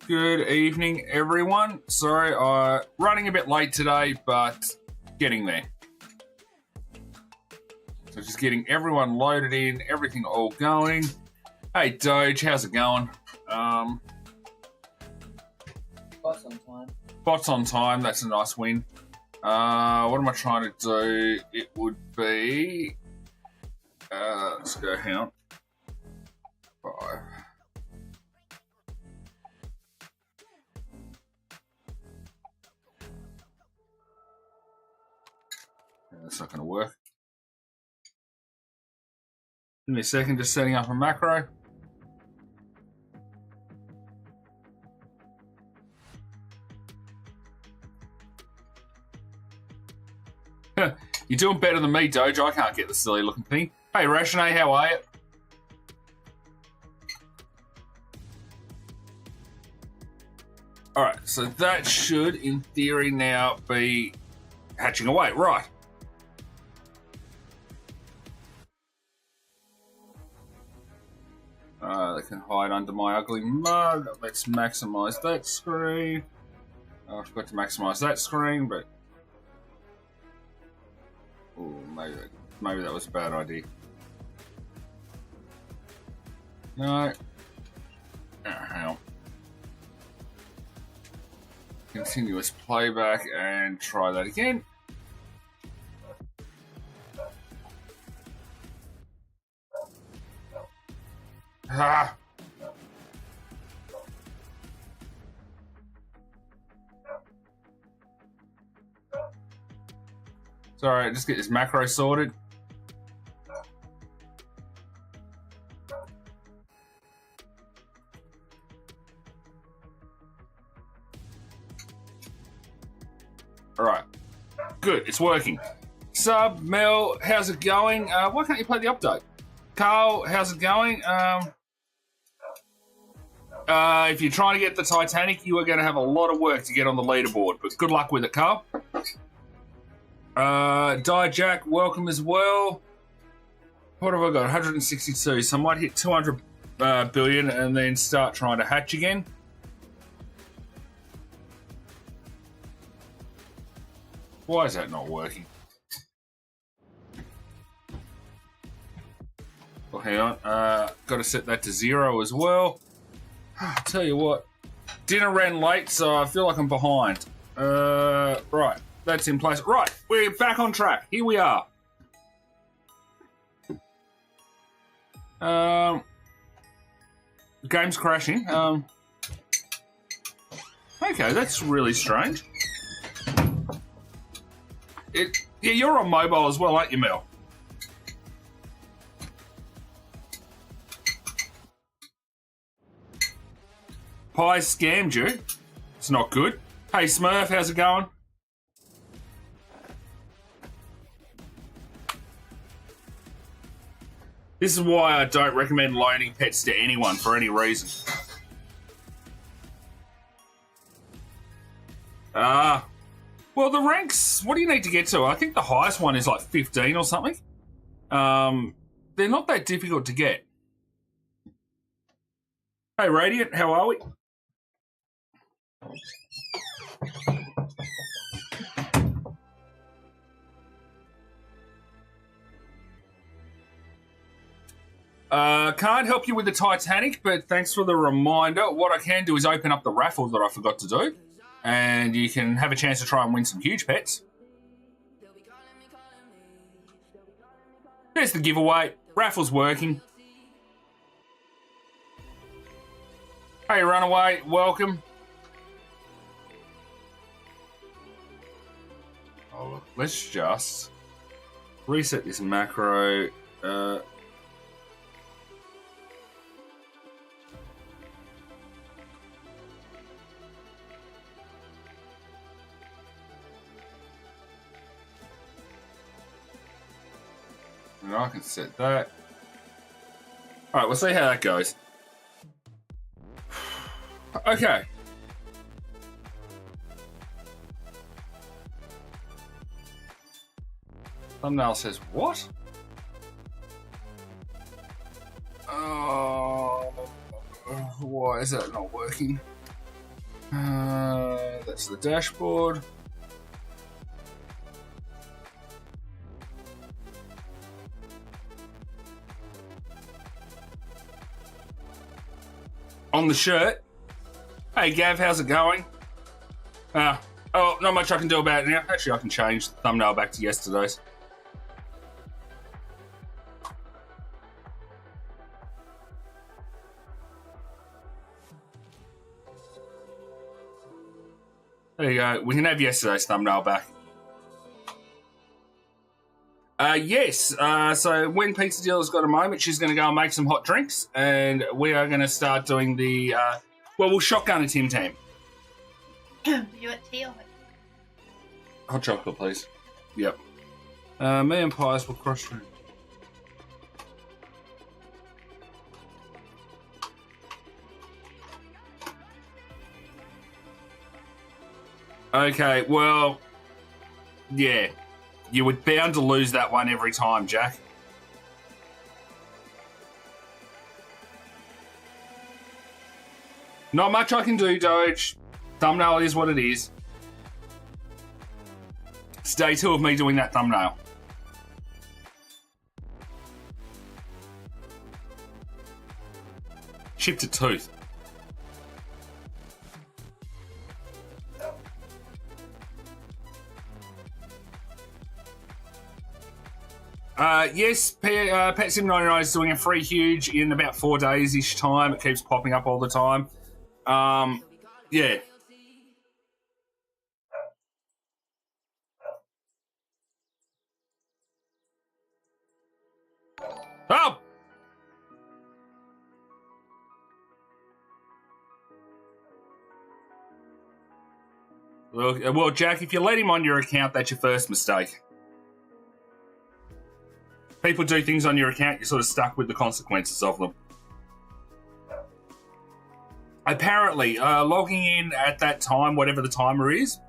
Good evening, everyone. Sorry, running a bit late today, but getting there. So just getting everyone loaded in, everything all going. Hey, Doge, how's it going? Bots on time. Bots on time, that's a nice win. What am I trying to do? It would be... let's go, hang on. 5. That's not going to work. Give me a second, just setting up a macro. You're doing better than me, Doge. I can't get the silly looking thing. Hey, Rashane, how are you? Alright, so that should, in theory, now be hatching away. Right. They can hide under my ugly mug. Let's maximize that screen. I forgot to maximize that screen, but... Ooh, maybe that was a bad idea. No. Hang on. Continuous playback and try that again. Ah. Sorry, just get this macro sorted. Alright. Good, it's working. Sub, Mel, how's it going? Why can't you play the update? Carl, how's it going? If you're trying to get the Titanic, you are going to have a lot of work to get on the leaderboard, but good luck with it, Carl. Jack, welcome as well. What have I got? 162, so I might hit 200 billion and then start trying to hatch again. Why is that not working? Well, hang on. Got to set that to 0 as well. Tell you what, dinner ran late, so I feel like I'm behind. Right, that's in place. Right, we're back on track. Here we are. The game's crashing. Okay, that's really strange. Yeah, you're on mobile as well, aren't you, Mel? Pi scammed you. It's not good. Hey, Smurf, how's it going? This is why I don't recommend loaning pets to anyone for any reason. Well, the ranks, what do you need to get to? I think the highest one is like 15 or something. They're not that difficult to get. Hey, Radiant, how are we? Can't help you with the Titanic, but thanks for the reminder. What I can do is open up the raffle that I forgot to do, and you can have a chance to try and win some huge pets. There's the giveaway. Raffle's working. Hey, Runaway, welcome. Oh, let's just reset this macro. And I can set that. Alright, we'll see how that goes. Okay. Thumbnail says, what? Oh, why is that not working? That's the dashboard. On the shirt. Hey Gav, how's it going? Oh, not much I can do about it now. Actually, I can change the thumbnail back to yesterday's. There you go. We can have yesterday's thumbnail back. Yes. So when Pizza Dealer's got a moment, she's going to go and make some hot drinks, and we are going to start doing the. We'll shotgun a Tim Tam. You want tea or hot? Hot chocolate, please. Yep. Me and Pies will cross through. Okay, well, yeah. You were bound to lose that one every time, Jack. Not much I can do, Doge. Thumbnail is what it is. It's day 2 of me doing that thumbnail. Chipped a tooth. Yes, PetSim99 is doing a free huge in about 4 days-ish time. It keeps popping up all the time. Yeah. Oh! Look, well, Jack, if you let him on your account, that's your first mistake. People do things on your account, you're sort of stuck with the consequences of them. Apparently, logging in at that time, whatever the timer is,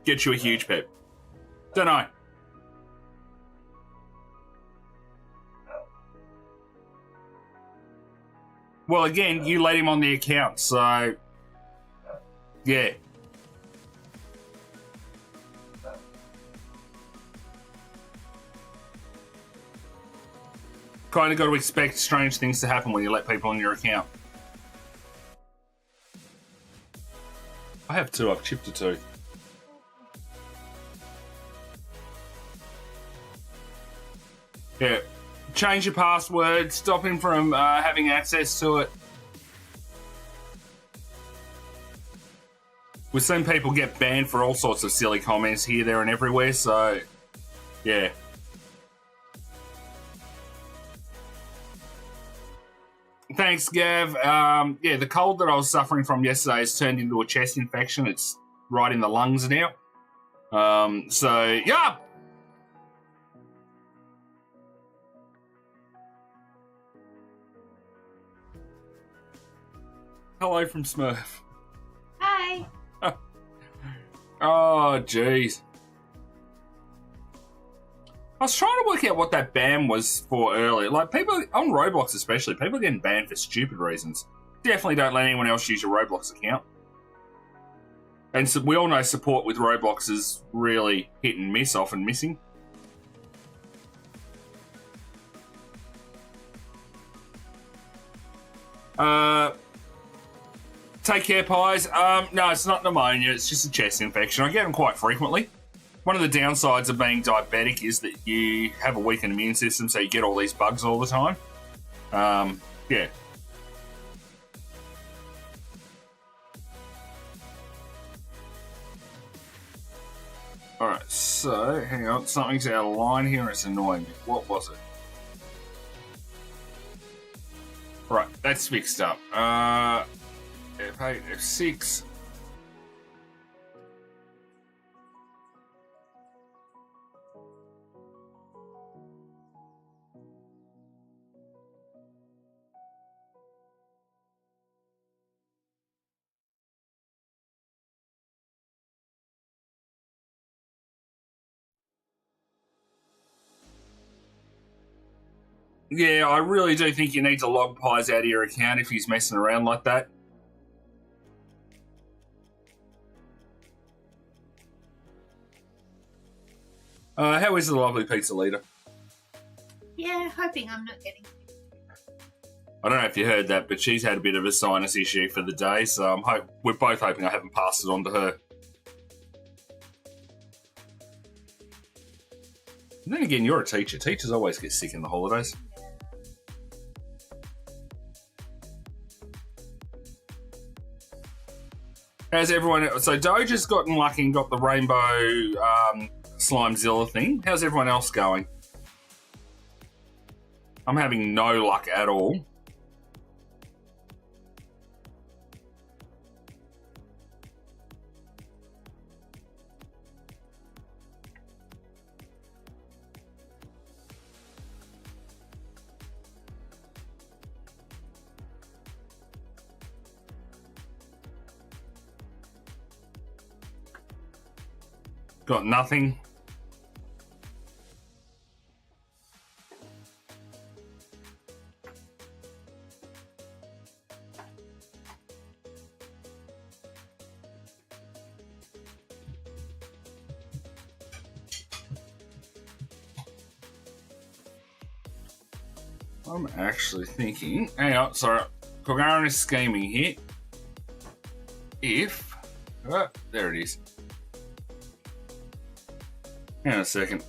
gets you a huge pet. Don't know. Well, again, you let him on the account, so... Yeah. Kind of got to expect strange things to happen when you let people on your account. I have 2. I've chipped a tooth. Yeah. Change your password. Stop him from having access to it. We've seen people get banned for all sorts of silly comments here, there, and everywhere, so... Yeah. Thanks, Gav. Yeah, the cold that I was suffering from yesterday has turned into a chest infection. It's right in the lungs now. So, yeah. Hello from Smurf. Hi. Oh, jeez. I was trying to work out what that ban was for earlier. Like, people, on Roblox especially, people are getting banned for stupid reasons. Definitely don't let anyone else use your Roblox account. And so we all know support with Roblox is really hit and miss, often missing. Take care, Pies. No, it's not pneumonia, it's just a chest infection. I get them quite frequently. One of the downsides of being diabetic is that you have a weakened immune system, so you get all these bugs all the time. Yeah. Alright, so, hang on. Something's out of line here and it's annoying me. What was it? Right, that's fixed up. F8, F6. Yeah, I really do think you need to log Pies out of your account if he's messing around like that. How is the lovely pizza leader? Yeah, hoping I'm not getting. I don't know if you heard that, but she's had a bit of a sinus issue for the day, so we're both hoping I haven't passed it on to her. And then again, you're a teacher. Teachers always get sick in the holidays. How's everyone else? So Doge has gotten lucky and got the rainbow Slimezilla thing. How's everyone else going? I'm having no luck at all. Got nothing. I'm actually thinking, hang on, sorry, Gargantuan is scheming here. If, there it is. Hang on a second.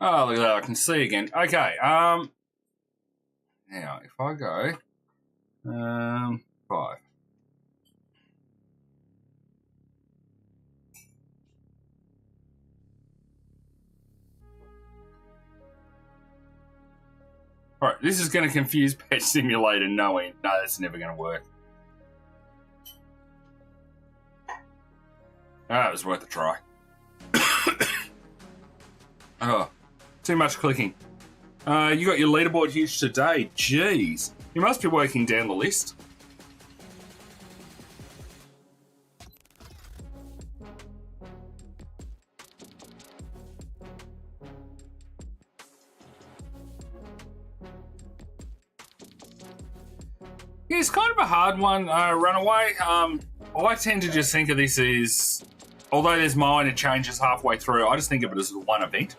Oh, look at that, I can see again. Okay, now if I go, 5. Alright, this is going to confuse Pet Simulator knowing. No, that's never going to work. Ah, it was worth a try. Oh, too much clicking. You got your leaderboard huge today. Jeez. You must be working down the list. Yeah, it's kind of a hard one, Runaway. I tend to just think of this as, although there's minor changes halfway through, I just think of it as one event.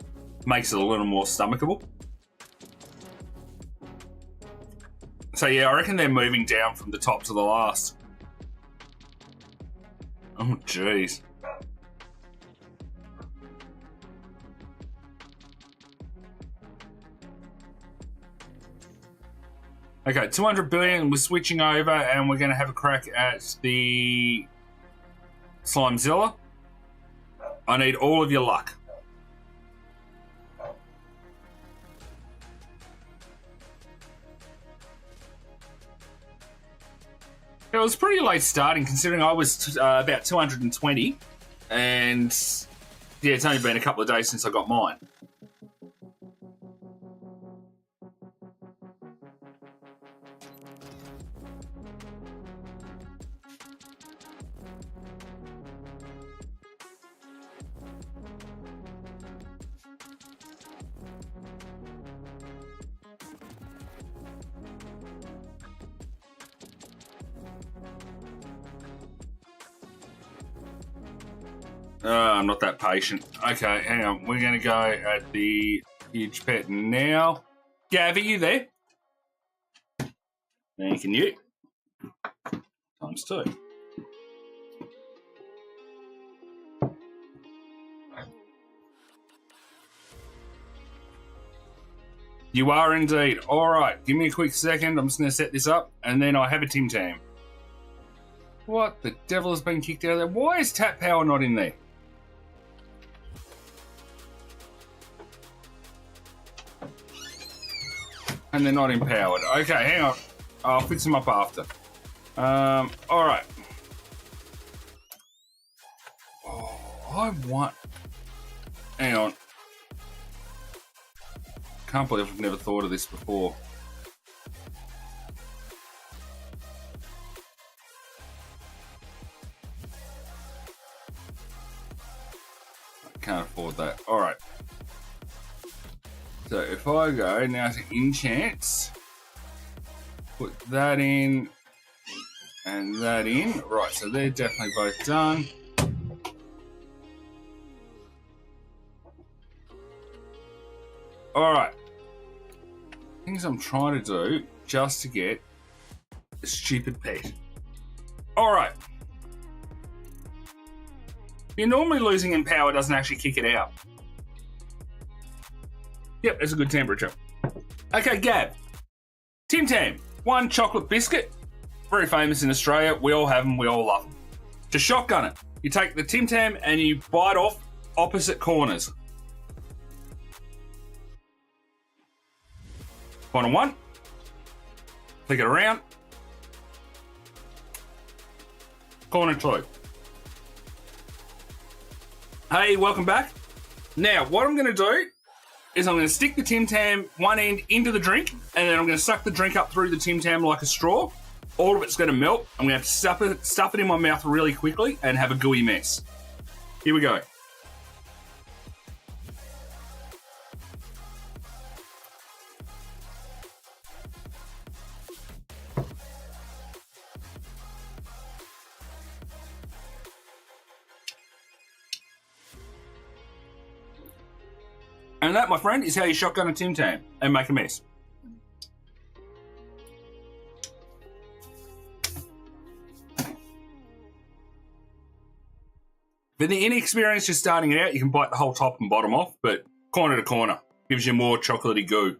Makes it a little more stomachable. So yeah, I reckon they're moving down from the top to the last. Oh, jeez. Okay, 200 billion, we're switching over and we're going to have a crack at the Slimezilla. I need all of your luck. It was pretty late starting considering I was about 220 and yeah, it's only been a couple of days since I got mine. I'm not that patient. Okay, hang on. We're going to go at the huge pet now. Gav, are you there? Thank you. Times 2. You are indeed. All right, give me a quick second. I'm just going to set this up, and then I have a Tim Tam. What the devil has been kicked out of there? Why is tap power not in there? And they're not empowered. Okay, hang on. I'll fix them up after. All right. Oh, I want... Hang on. Can't believe I've never thought of this before. can't afford that. All right. So if I go now to enchants, put that in and that in. Right, so they're definitely both done. All right. Things I'm trying to do just to get a stupid pet. All right. You're normally losing in power doesn't actually kick it out. Yep, it's a good temperature. Okay, Gab. Tim Tam, one chocolate biscuit. Very famous in Australia. We all have them. We all love them. To shotgun it, you take the Tim Tam and you bite off opposite corners. Corner one. Flick it around. Corner two. Hey, welcome back. Now, what I'm going to do is I'm going to stick the Tim Tam one end into the drink, and then I'm going to suck the drink up through the Tim Tam like a straw. All of it's going to melt. I'm going to have to stuff it in my mouth really quickly and have a gooey mess. Here we go. And that, my friend, is how you shotgun a Tim Tam and make a mess. For the inexperienced just starting it out, you can bite the whole top and bottom off, but corner to corner gives you more chocolatey goo.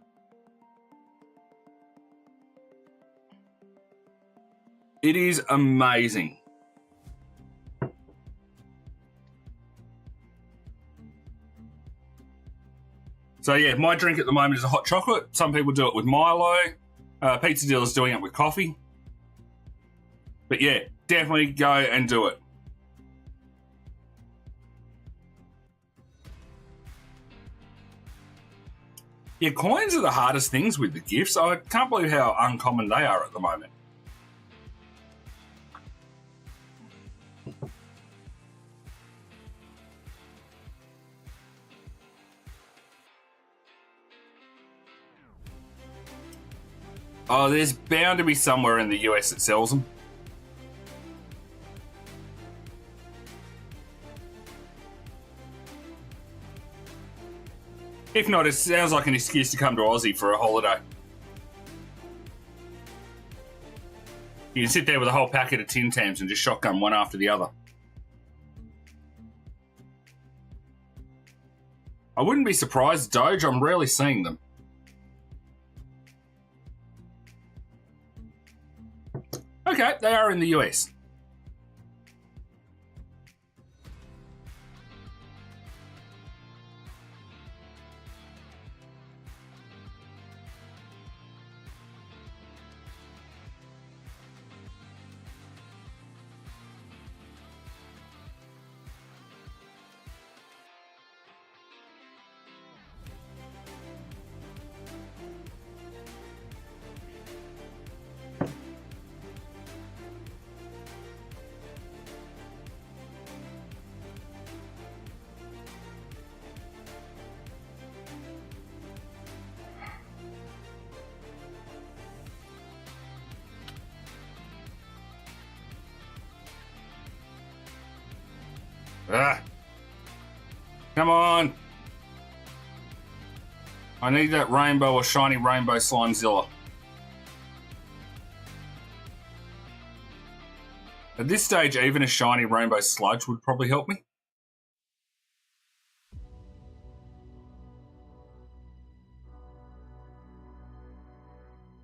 It is amazing. So yeah, my drink at the moment is a hot chocolate. Some people do it with Milo. Pizza dealer's doing it with coffee. But yeah, definitely go and do it. Yeah, coins are the hardest things with the gifts. I can't believe how uncommon they are at the moment. Oh, there's bound to be somewhere in the US that sells them. If not, it sounds like an excuse to come to Aussie for a holiday. You can sit there with a whole packet of Tim Tams and just shotgun one after the other. I wouldn't be surprised, Doge. I'm rarely seeing them. Okay, they are in the US. Ah. Come on. I need that rainbow or shiny rainbow Slimezilla. At this stage, even a shiny rainbow sludge would probably help me.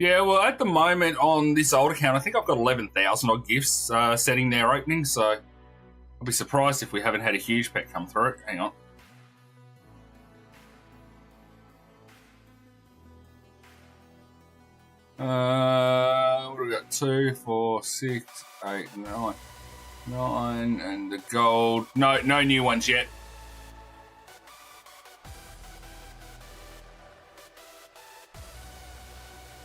Yeah, well, at the moment on this old account, I think I've got 11,000 odd gifts setting their opening, so I'll be surprised if we haven't had a huge pet come through it. Hang on. What have we got? 2, 4, 6, 8, 9. 9, and the gold. No new ones yet.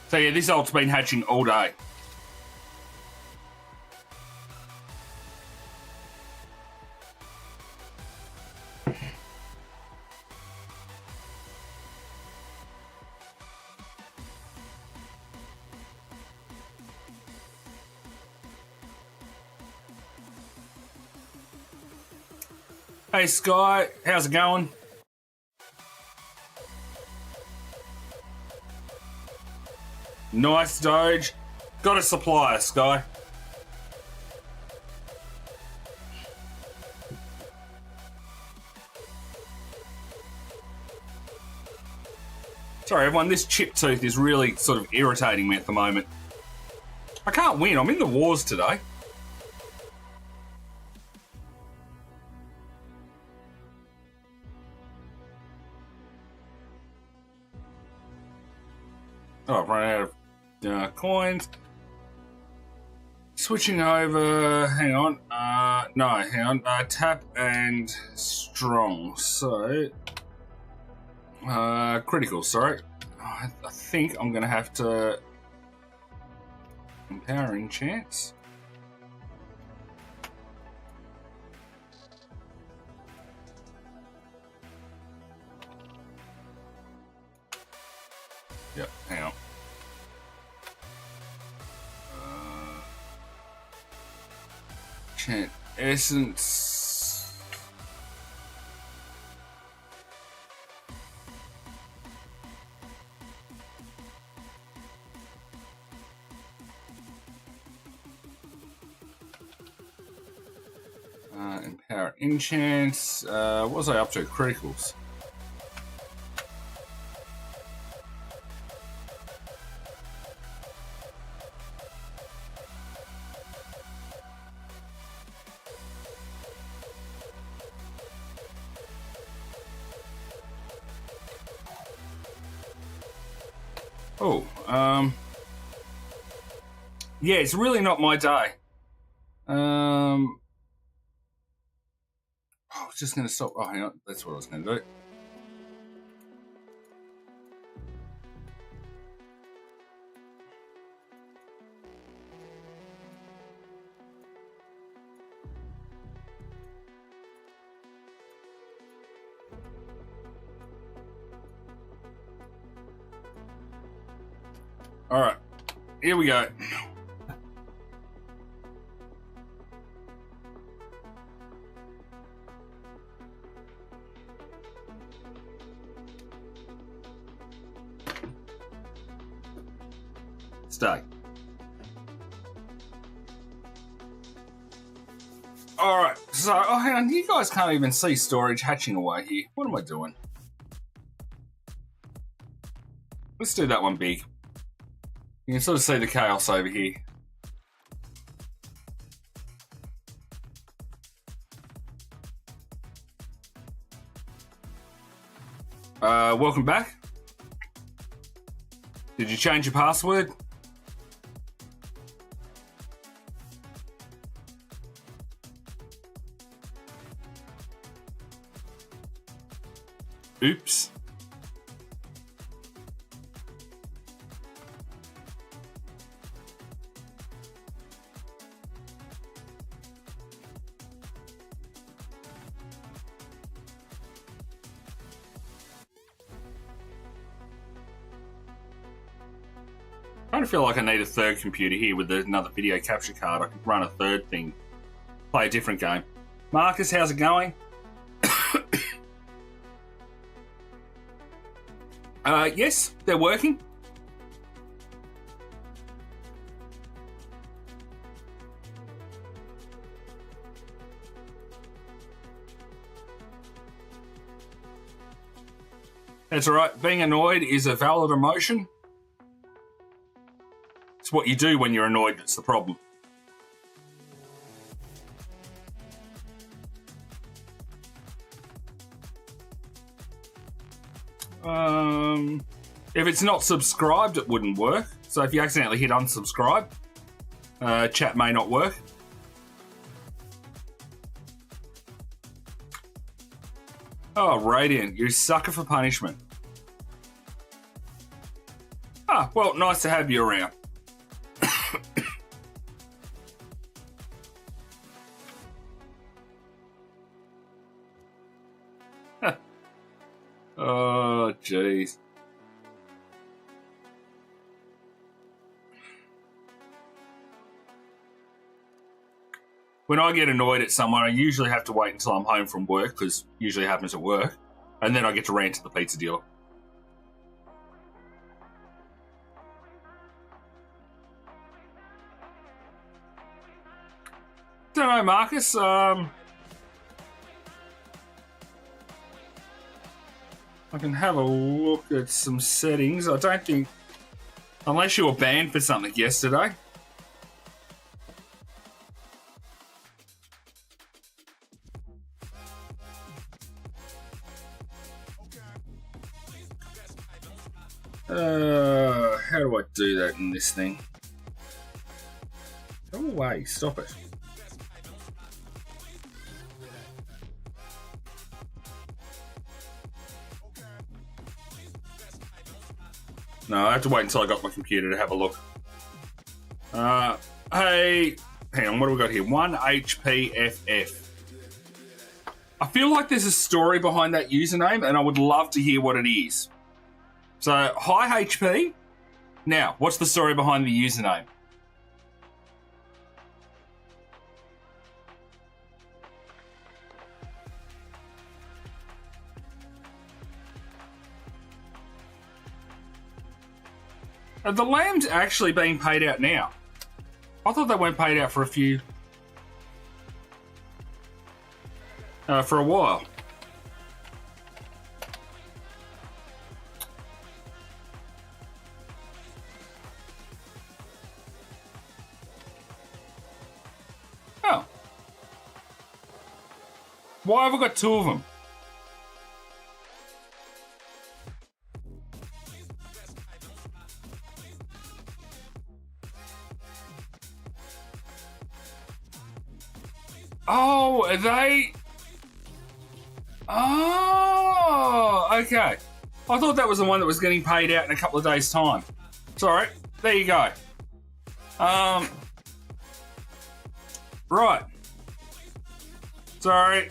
So yeah, this ult's been hatching all day. Hey Sky, how's it going? Nice Doge. Got a supplier, Sky. Sorry everyone, this chip tooth is really sort of irritating me at the moment. I can't win, I'm in the wars today. Oh, I've run out of coins. Switching over, hang on, no, hang on, tap and strong, so, critical, sorry. I think I'm gonna have to empower enchants. Yep, hang on. Enchant essence. Empower enchants. What was I up to? Criticals. Oh, yeah, it's really not my day. I was just going to stop. Oh, hang on. That's what I was going to do. All right, here we go. Stay. All right, so, oh, hang on. You guys can't even see storage hatching away here. What am I doing? Let's do that one big. You can sort of see the chaos over here. Welcome back. Did you change your password? Oops. I kind of feel like I need a third computer here with another video capture card. I could run a third thing, play a different game. Marcus, how's it going? Yes, they're working. That's all right. Being annoyed is a valid emotion. It's what you do when you're annoyed that's the problem. If it's not subscribed, it wouldn't work. So if you accidentally hit unsubscribe, chat may not work. Oh, Radiant, you sucker for punishment. Ah, well, nice to have you around. Oh, jeez. when I get annoyed at someone, I usually have to wait until I'm home from work, because usually it happens at work, and then I get to rant to the pizza dealer. Don't know, Marcus. I can have a look at some settings. I don't think... Unless you were banned for something yesterday. How do I do that in this thing? Go away, stop it. No, I have to wait until I got my computer to have a look. Hey, hang on, what do we got here? 1HPFF. I feel like there's a story behind that username, and I would love to hear what it is. So, hi HP. Now, what's the story behind the username? Are the lambs actually being paid out now? I thought they weren't paid out for a few... for a while. Oh. Why have I got two of them? Oh, are they... Oh, okay. I thought that was the one that was getting paid out in a couple of days' time. Sorry, there you go. Right. Sorry.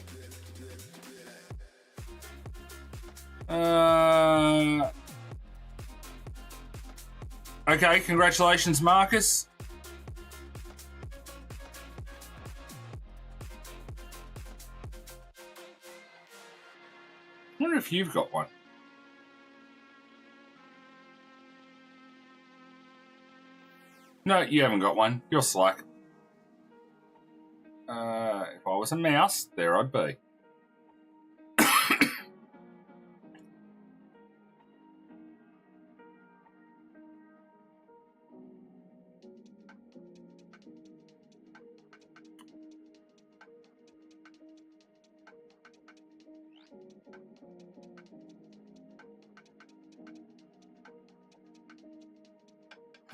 Okay, congratulations, Marcus. I wonder if you've got one. No, you haven't got one. You're slack. If I was a mouse, there I'd be.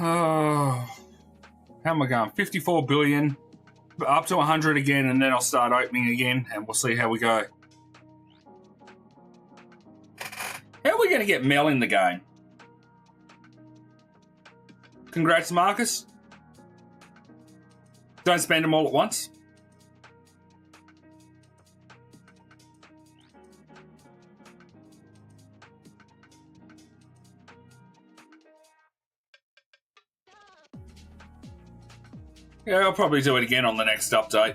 Oh, how am I going? 54 billion, up to 100 again, and then I'll start opening again, and we'll see how we go. How are we going to get Mel in the game? Congrats, Marcus. Don't spend them all at once. Yeah, I'll probably do it again on the next update.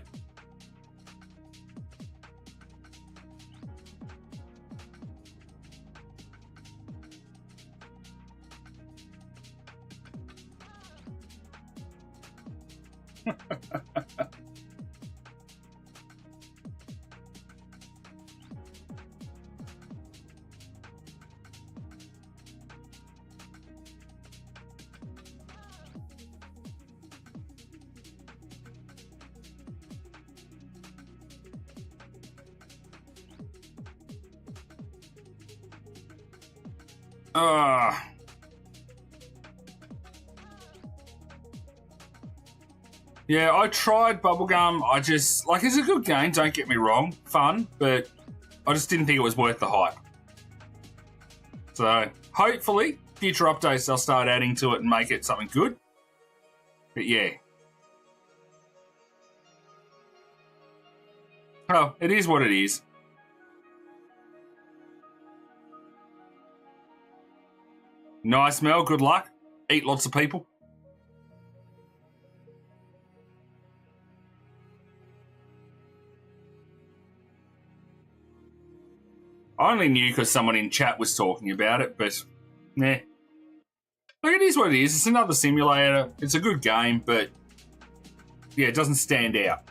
Yeah, I tried Bubblegum. I just, like, it's a good game, don't get me wrong. Fun, but I just didn't think it was worth the hype. So, hopefully, future updates they'll start adding to it and make it something good. But yeah. Oh, it is what it is. Nice, Mel. Good luck. Eat lots of people. I only knew because someone in chat was talking about it, but nah. Like, it is what it is. It's another simulator. It's a good game, but yeah, it doesn't stand out.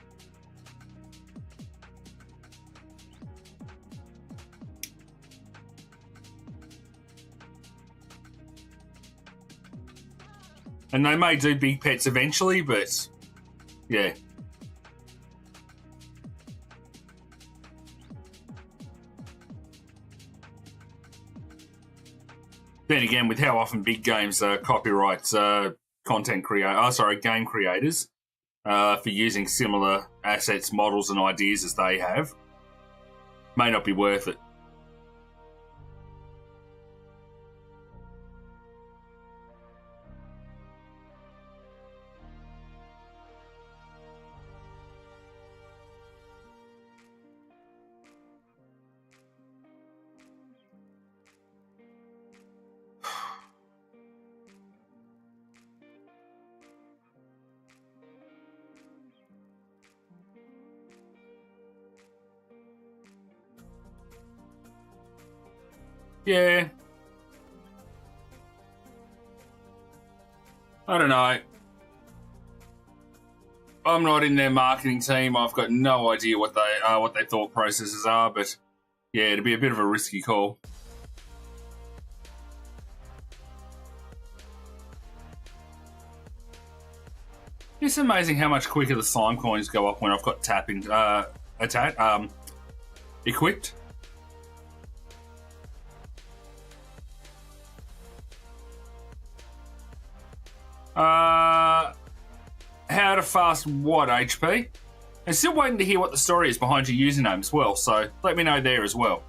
And they may do big pets eventually, but yeah. Then again, with how often big games copyright game creators for using similar assets, models, and ideas as they have, may not be worth it. Yeah. I don't know. I'm not in their marketing team. I've got no idea what their thought processes are, but yeah, it'd be a bit of a risky call. It's amazing how much quicker the slime coins go up when I've got tapping equipped. How to fast what, HP? I'm still waiting to hear what the story is behind your username as well, so let me know there as well.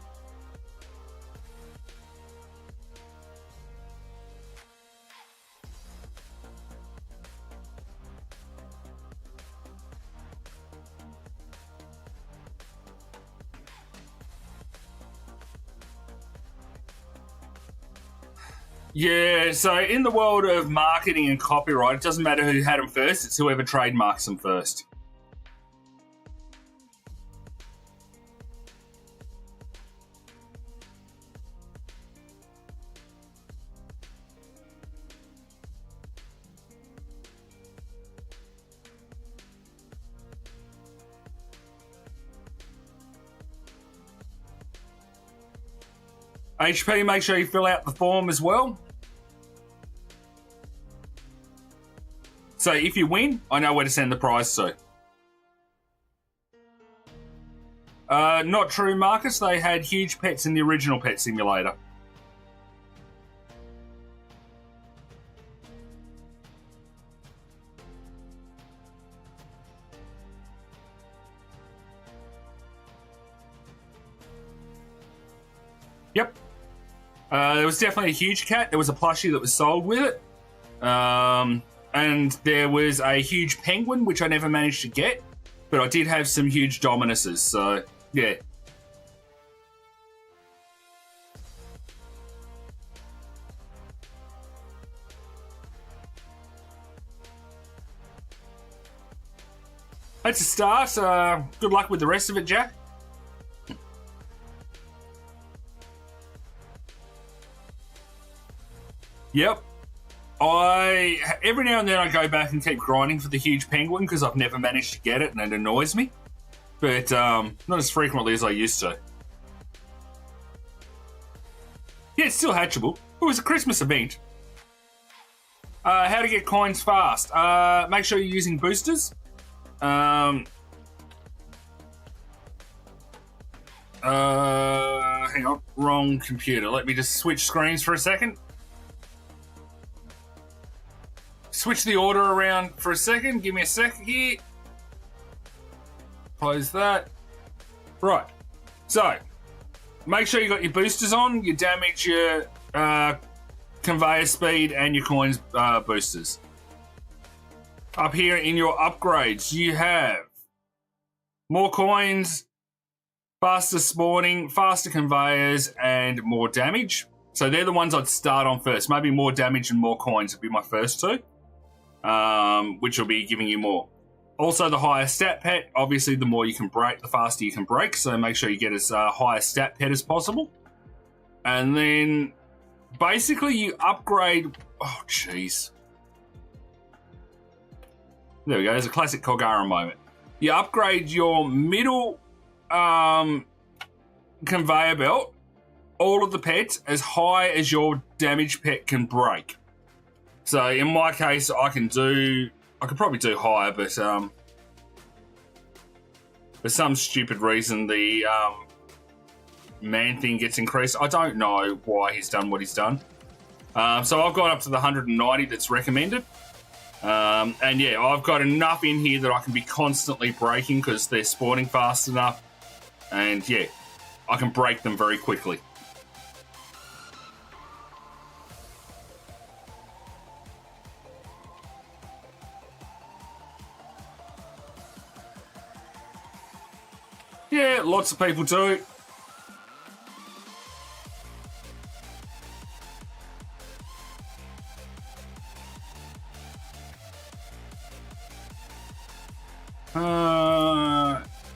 Yeah, so in the world of marketing and copyright, it doesn't matter who had them first, it's whoever trademarks them first. HP, make sure you fill out the form as well. So if you win, I know where to send the prize to. Not true, Marcus. They had huge pets in the original Pet Simulator. Yep. There was definitely a huge cat. There was a plushie that was sold with it. And there was a huge penguin, which I never managed to get. But I did have some huge Dominuses, so yeah. That's a start. Good luck with the rest of it, Jack. Yep. Every now and then I go back and keep grinding for the huge penguin because I've never managed to get it and it annoys me. But not as frequently as I used to. Yeah, it's still hatchable. It was a Christmas event. How to get coins fast. Make sure you're using boosters. Hang on, wrong computer. Let me just switch screens for a second. Switch the order around for a second. Give me a second here. Close that. Right. So, make sure you got your boosters on, your damage, your conveyor speed, and your coins boosters. Up here in your upgrades, you have more coins, faster spawning, faster conveyors, and more damage. So they're the ones I'd start on first. Maybe more damage and more coins would be my first two. Which will be giving you more. Also, the higher stat pet, obviously, the more you can break, the faster you can break. So make sure you get as high a stat pet as possible. And then basically you upgrade. Oh, jeez. There we go. There's a classic Korgara moment. You upgrade your middle conveyor belt, all of the pets, as high as your damaged pet can break. So in my case, I could probably do higher, but for some stupid reason, the man thing gets increased. I don't know why he's done what he's done. So I've gone up to the 190 that's recommended. And yeah, I've got enough in here that I can be constantly breaking because they're spawning fast enough. And yeah, I can break them very quickly. Yeah, lots of people do.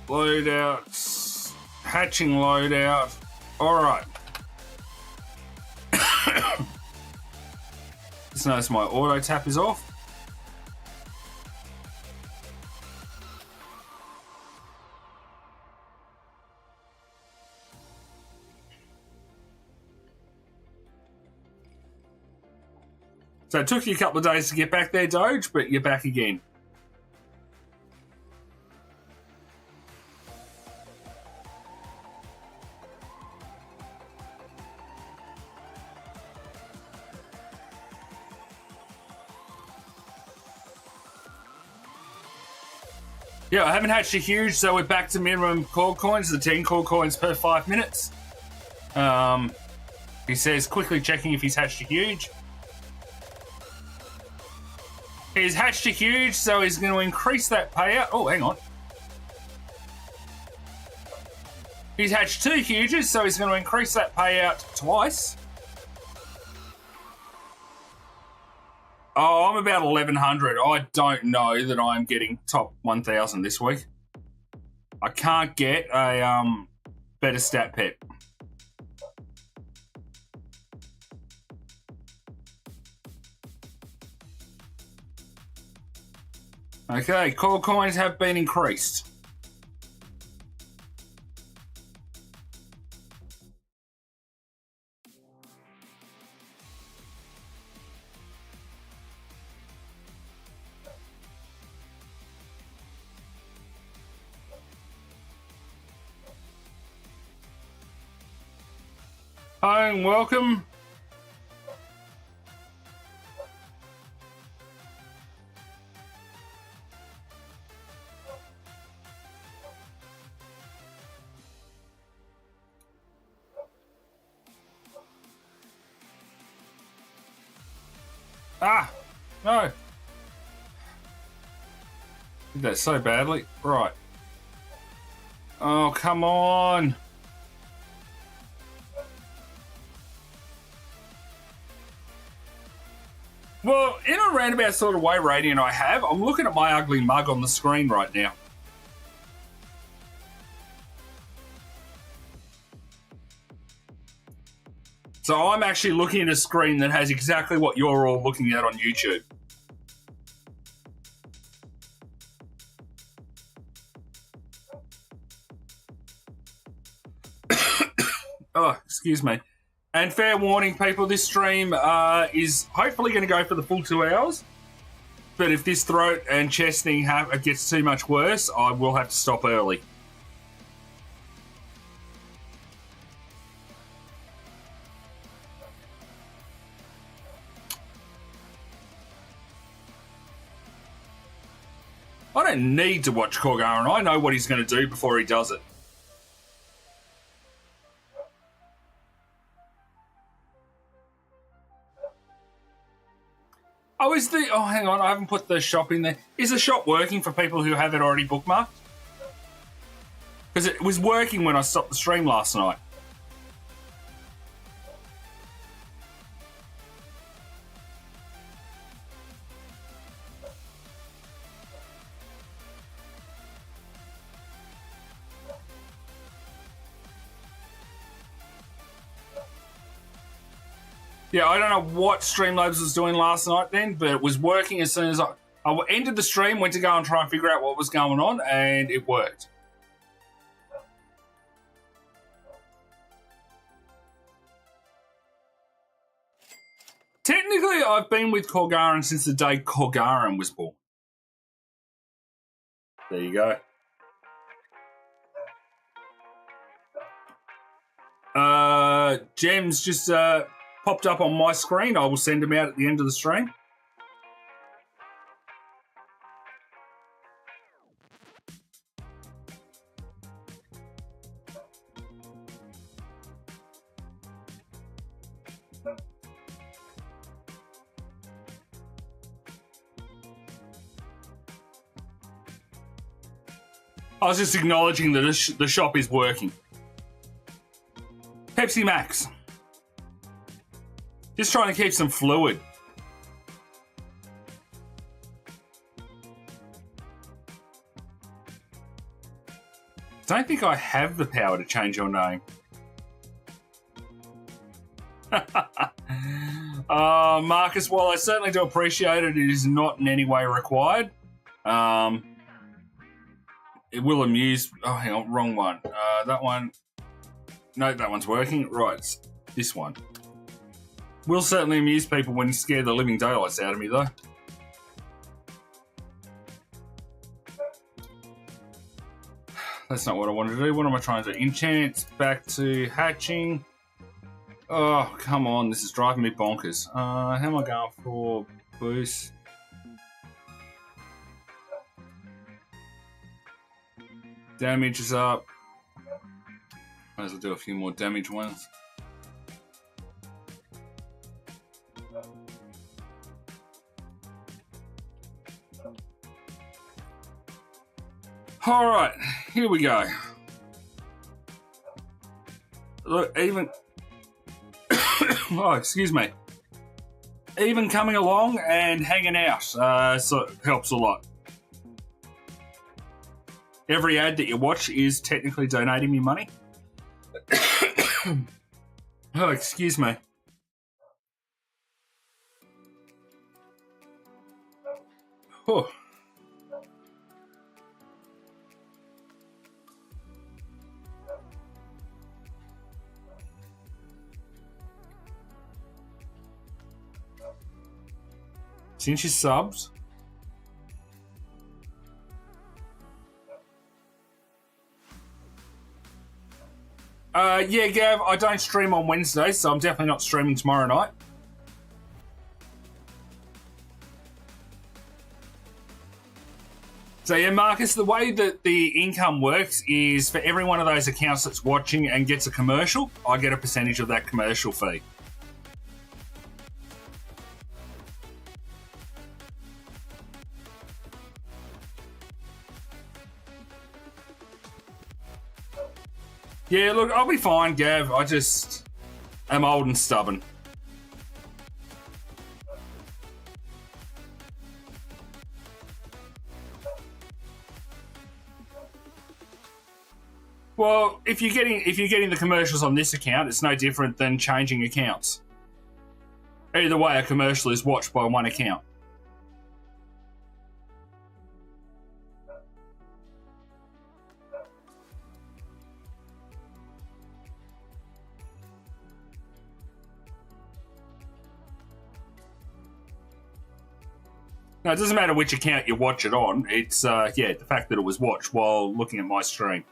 Loadouts. Hatching loadout. Alright. Just notice my auto tap is off. So it took you a couple of days to get back there, Doge, but you're back again. Yeah, I haven't hatched a huge, so we're back to minimum core coins, the 10 core coins per 5 minutes. He says, quickly checking if he's hatched a huge. He's hatched a huge, so he's going to increase that payout. Oh, hang on. He's hatched 2 huges, so he's going to increase that payout twice. Oh, I'm about 1,100. I don't know that I'm getting top 1,000 this week. I can't get a better stat pet. Okay, core coins have been increased. Hi and welcome. Ah, no. Did that so badly. Right. Oh, come on. Well, in a roundabout sort of way, Radiant, I'm looking at my ugly mug on the screen right now. So I'm actually looking at a screen that has exactly what you're all looking at on YouTube. Oh, excuse me. And fair warning, people, this stream is hopefully going to go for the full 2 hours. But if this throat and chest thing gets too much worse, I will have to stop early. I don't need to watch Korgara, and I know what he's going to do before he does it. Oh, hang on, I haven't put the shop in there. Is the shop working for people who have it already bookmarked? Because it was working when I stopped the stream last night. Yeah, I don't know what Streamlabs was doing last night then, but it was working as soon as I ended the stream, went to go and try and figure out what was going on, and it worked. Technically, I've been with Korgaran since the day Korgaran was born. There you go. Gems just popped up on my screen. I will send them out at the end of the stream. I was just acknowledging that the shop is working. Pepsi Max. Just trying to keep some fluid. Don't think I have the power to change your name. Marcus, while I certainly do appreciate it, it is not in any way required. It will amuse... Oh, hang on, wrong one. That one... No, that one's working. Right, it's this one. Will certainly amuse people when you scare the living daylights out of me, though. That's not what I wanted to do. What am I trying to do? Enchant, back to hatching. Oh, come on. This is driving me bonkers. How am I going for boost? Damage is up. Might as well do a few more damage ones. All right, here we go. Look, even... oh, excuse me. Even coming along and hanging out, so it helps a lot. Every ad that you watch is technically donating me money. Oh, excuse me. Oh. Since you subs. Yeah, Gav, I don't stream on Wednesday, so I'm definitely not streaming tomorrow night. So yeah, Marcus, the way that the income works is for every one of those accounts that's watching and gets a commercial, I get a percentage of that commercial fee. Yeah, look, I'll be fine, Gav. I just am old and stubborn. Well, if you're getting the commercials on this account, it's no different than changing accounts. Either way, a commercial is watched by one account. No, it doesn't matter which account you watch it on. It's, yeah, the fact that it was watched while looking at my stream.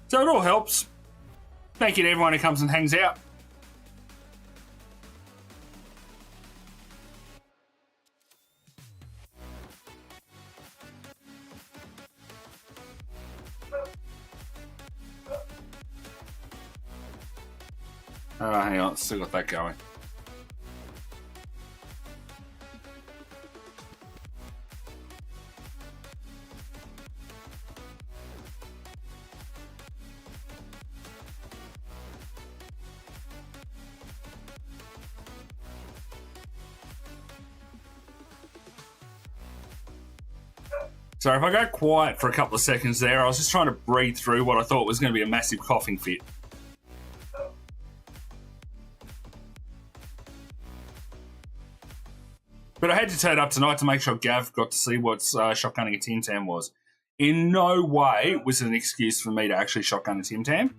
So it all helps. Thank you to everyone who comes and hangs out. Oh, hang on, still got that going. So if I go quiet for a couple of seconds there, I was just trying to breathe through what I thought was going to be a massive coughing fit. But I had to turn up tonight to make sure Gav got to see what shotgunning a Tim Tam was. In no way was it an excuse for me to actually shotgun a Tim Tam.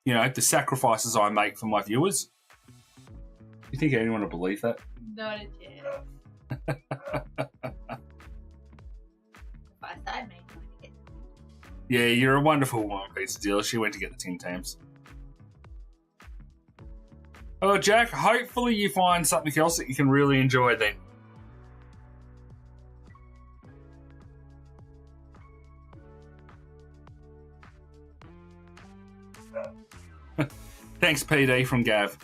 You know, the sacrifices I make for my viewers. You think anyone will believe that? Not a chance. If I started making one again. Yeah, you're a wonderful woman, pizza dealer. She went to get the Tim Tams. Oh, Jack, hopefully you find something else that you can really enjoy then. Thanks, PD from Gav.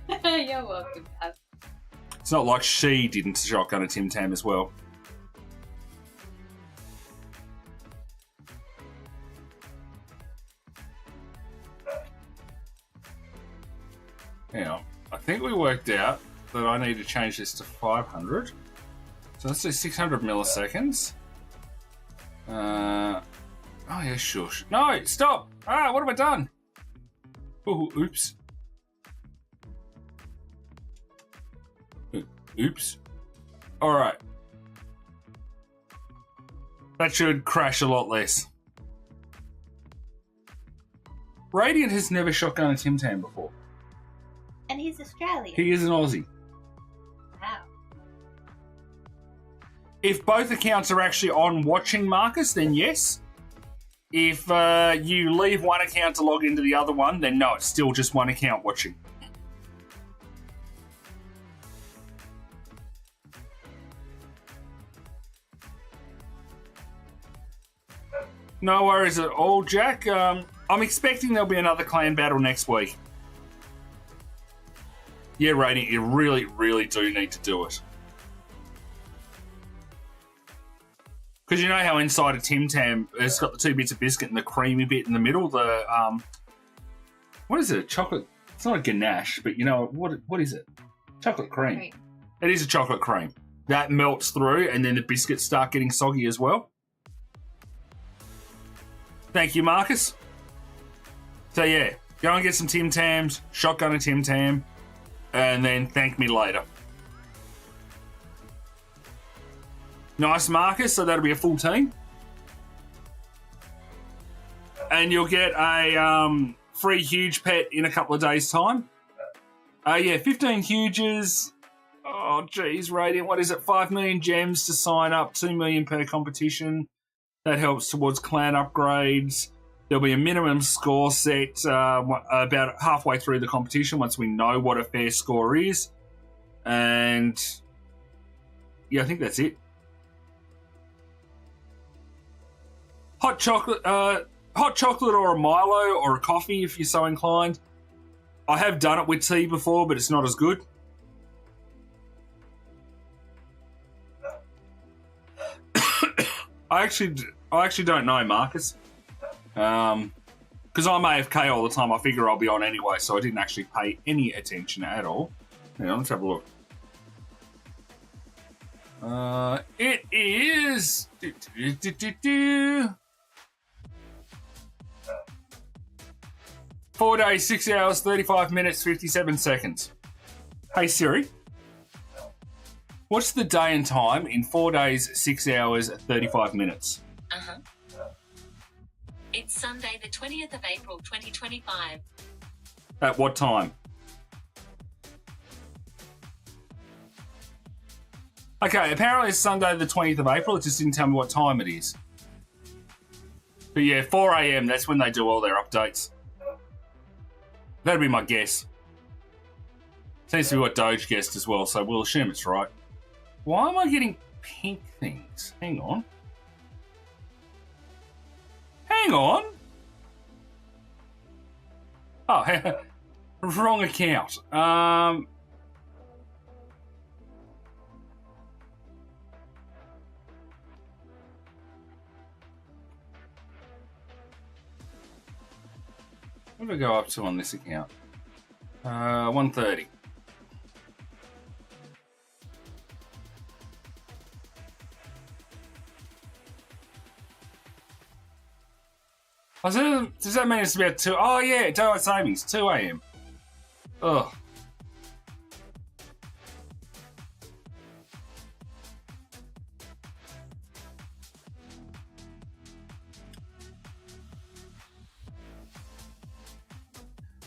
You're welcome, Gav. It's not like she didn't shotgun a Tim Tam as well. Now, I think we worked out that I need to change this to 500. So let's do 600 milliseconds. Oh yeah, shush. No, stop! Ah, what have I done? Oh, oops. Oops. Alright. That should crash a lot less. Radiant has never shotgun a Tim Tam before. And he's Australian. He is an Aussie. Wow. If both accounts are actually on watching, Marcus, then yes. If you leave one account to log into the other one, then no, it's still just one account watching. No worries at all, Jack. I'm expecting there'll be another clan battle next week. Yeah, Radiant, you really, really do need to do it. Because you know how inside a Tim Tam, it's got the two bits of biscuit and the creamy bit in the middle. The what is it? Chocolate? It's not a ganache, but you know what is it? Chocolate cream. It is a chocolate cream that melts through, and then the biscuits start getting soggy as well. Thank you, Marcus. So yeah, go and get some Tim Tams, shotgun a Tim Tam, and then thank me later. Nice, Marcus. So that'll be a full team. And you'll get a free huge pet in a couple of days' time. Yeah, 15 huges. Oh, geez, Radiant. What is it? 5 million gems to sign up, 2 million per competition. That helps towards clan upgrades. There'll be a minimum score set about halfway through the competition once we know what a fair score is. And yeah, I think that's it. Hot chocolate or a Milo or a coffee if you're so inclined. I have done it with tea before, but it's not as good. I actually don't know, Marcus. Because I'm AFK all the time, I figure I'll be on anyway, so I didn't actually pay any attention at all. Hang on, let's have a look. It is 4 days, 6 hours, 35 minutes, 57 seconds. Hey Siri, what's the day and time in 4 days, 6 hours, 35 minutes? It's Sunday, the 20th of April, 2025. At what time? Okay, apparently it's Sunday the 20th of April. It just didn't tell me what time it is. But yeah, 4 a.m. That's when they do all their updates. That'd be my guess. Seems to be what Doge guessed as well, so we'll assume it's right. Why am I getting pink things? Hang on. Hang on. Oh, wrong account. What do I go up to on this account? 130. Does that mean it's about 2? Oh, yeah, daylight savings, 2 a.m. Ugh.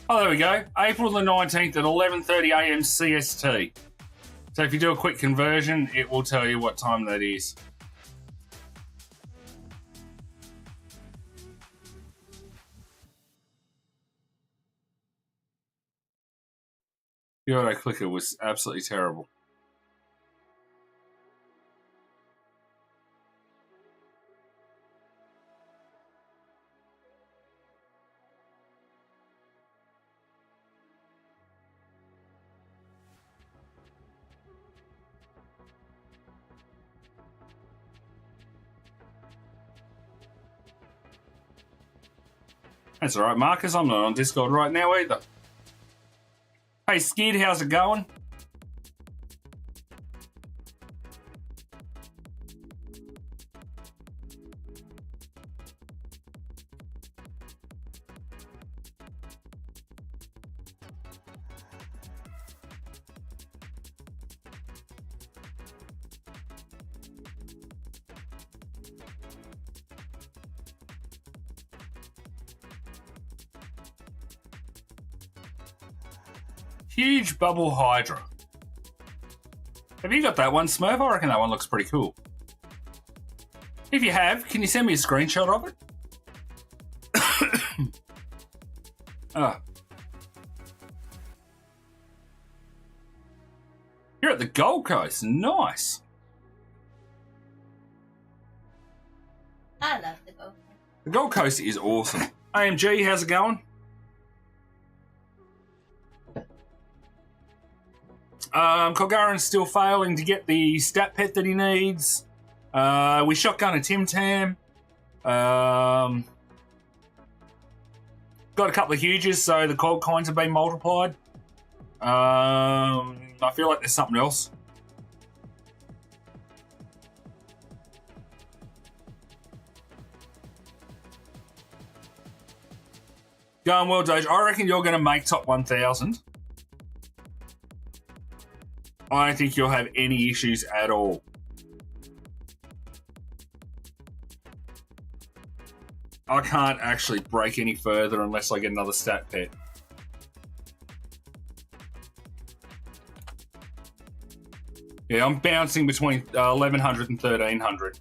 Oh, there we go. April the 19th at 11:30 a.m. CST. So if you do a quick conversion, it will tell you what time that is. The auto clicker was absolutely terrible. That's all right, Marcus. I'm not on Discord right now either. Hey, Skid, how's it going? Huge bubble hydra. Have you got that one, Smurf? I reckon that one looks pretty cool. If you have, can you send me a screenshot of it? Ah. You're at the Gold Coast. Nice. I love the Gold Coast. The Gold Coast is awesome. AMG, how's it going? Colgaren's still failing to get the stat pet that he needs. We shotgun a Tim Tam. Got a couple of huges, so the cold coins have been multiplied. I feel like there's something else. Going well, Doge. I reckon you're going to make top 1,000. I don't think you'll have any issues at all. I can't actually break any further unless I get another stat pet. Yeah, I'm bouncing between 1,100 and 1,300.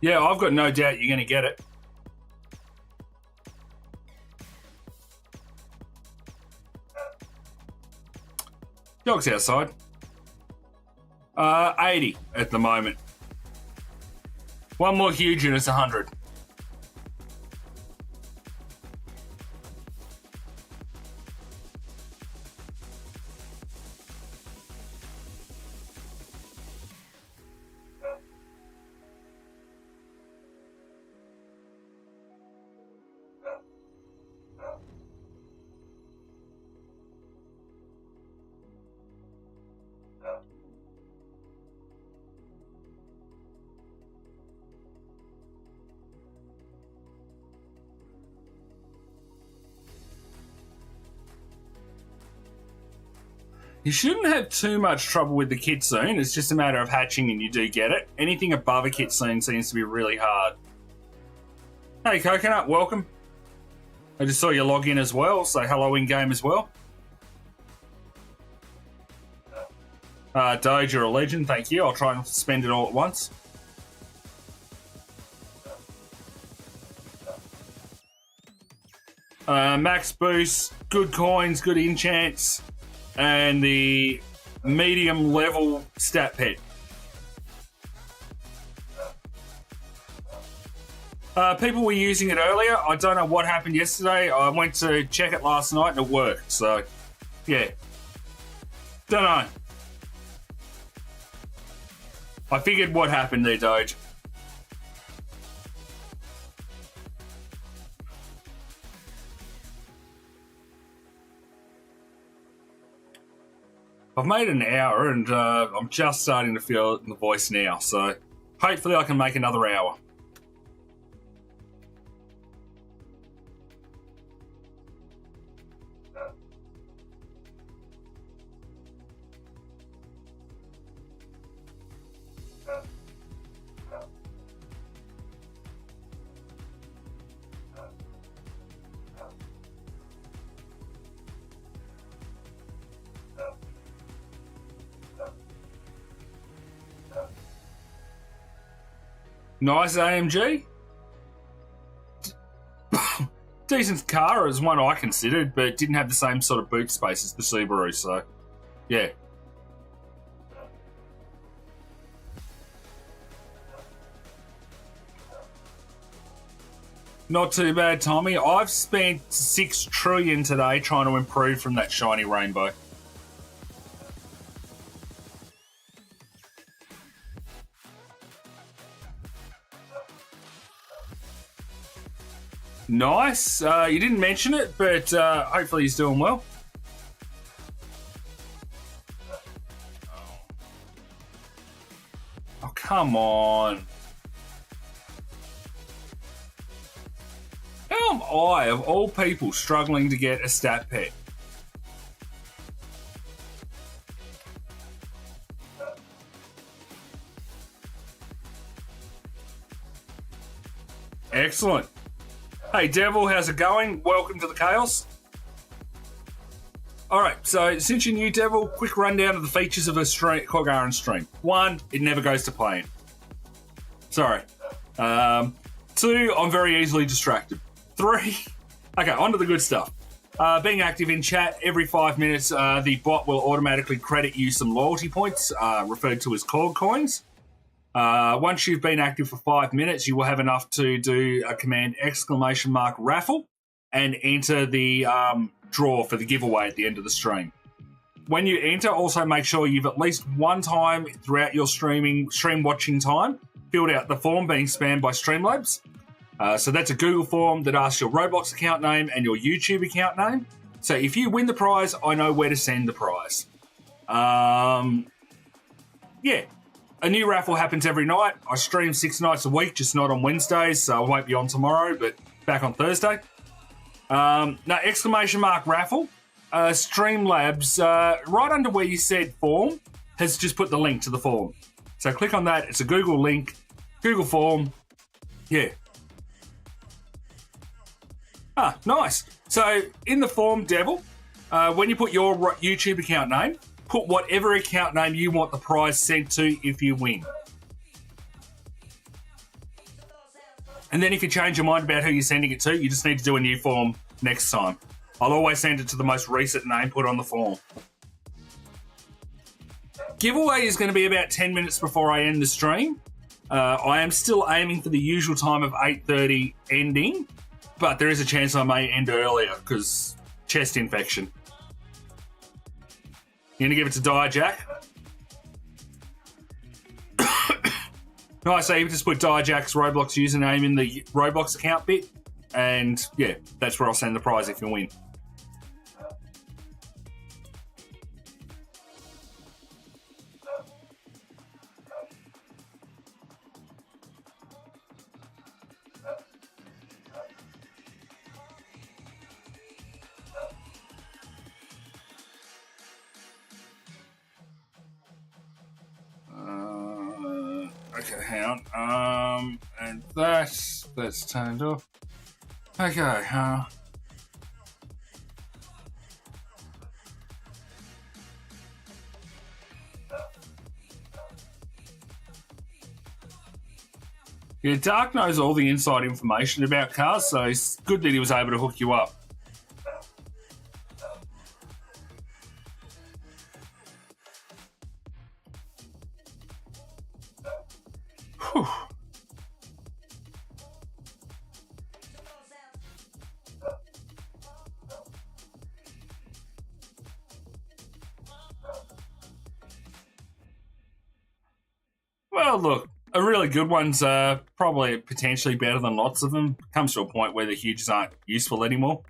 Yeah, I've got no doubt you're going to get it. Dog's outside. 80 at the moment. One more huge and it's 100. You shouldn't have too much trouble with the kitsune. It's just a matter of hatching and you do get it. Anything above a kitsune seems to be really hard. Hey, Coconut, welcome. I just saw you log in as well, so hello in-game as well. Doge, you're a legend, thank you. I'll try and spend it all at once. Max boost, good coins, good enchants, and the medium level stat pet. People were using it earlier. I don't know what happened yesterday. I went to check it last night and it worked. So, yeah. Don't know. I figured what happened there, Doge. I've made an hour and I'm just starting to feel it in the voice now, so hopefully I can make another hour. Nice AMG. Decent car is one I considered, but didn't have the same sort of boot space as the Subaru, so yeah. Not too bad, Tommy. I've spent 6 trillion today trying to improve from that shiny rainbow. Nice. You didn't mention it, but hopefully he's doing well. Oh, come on. How am I, of all people, struggling to get a stat pet? Excellent. Hey, Devil, how's it going? Welcome to the chaos. All right, so since you're new, Devil, quick rundown of the features of a Gargantuan stream. 1, it never goes to plan. Sorry. 2, I'm very easily distracted. 3, okay, on to the good stuff. Being active in chat every 5 minutes, the bot will automatically credit you some loyalty points, referred to as Cord Coins. Once you've been active for 5 minutes, you will have enough to do a command ! raffle and enter the draw for the giveaway at the end of the stream. When you enter, also make sure you've at least one time throughout your stream watching time filled out the form being spammed by Streamlabs. So that's a Google form that asks your Roblox account name and your YouTube account name. So if you win the prize, I know where to send the prize. Yeah. A new raffle happens every night. I stream 6 nights a week, just not on Wednesdays, so I won't be on tomorrow, but back on Thursday. Now, ! raffle. Streamlabs, right under where you said form, has just put the link to the form. So click on that. It's a Google link, Google form. Yeah. Ah, nice. So in the form, Devil, when you put your YouTube account name, put whatever account name you want the prize sent to if you win. And then if you change your mind about who you're sending it to, you just need to do a new form next time. I'll always send it to the most recent name put on the form. Giveaway is going to be about 10 minutes before I end the stream. I am still aiming for the usual time of 8:30 ending, but there is a chance I may end earlier because chest infection. You gonna give it to Diajack? Nice, so you just put Diajack's Roblox username in the Roblox account bit, and yeah, that's where I'll send the prize if you win. Okay, hang on. And that's turned off. Okay, yeah, Dark knows all the inside information about cars, so it's good that he was able to hook you up. Whew. Well, look, a really good one's probably potentially better than lots of them. Comes to a point where the huges aren't useful anymore.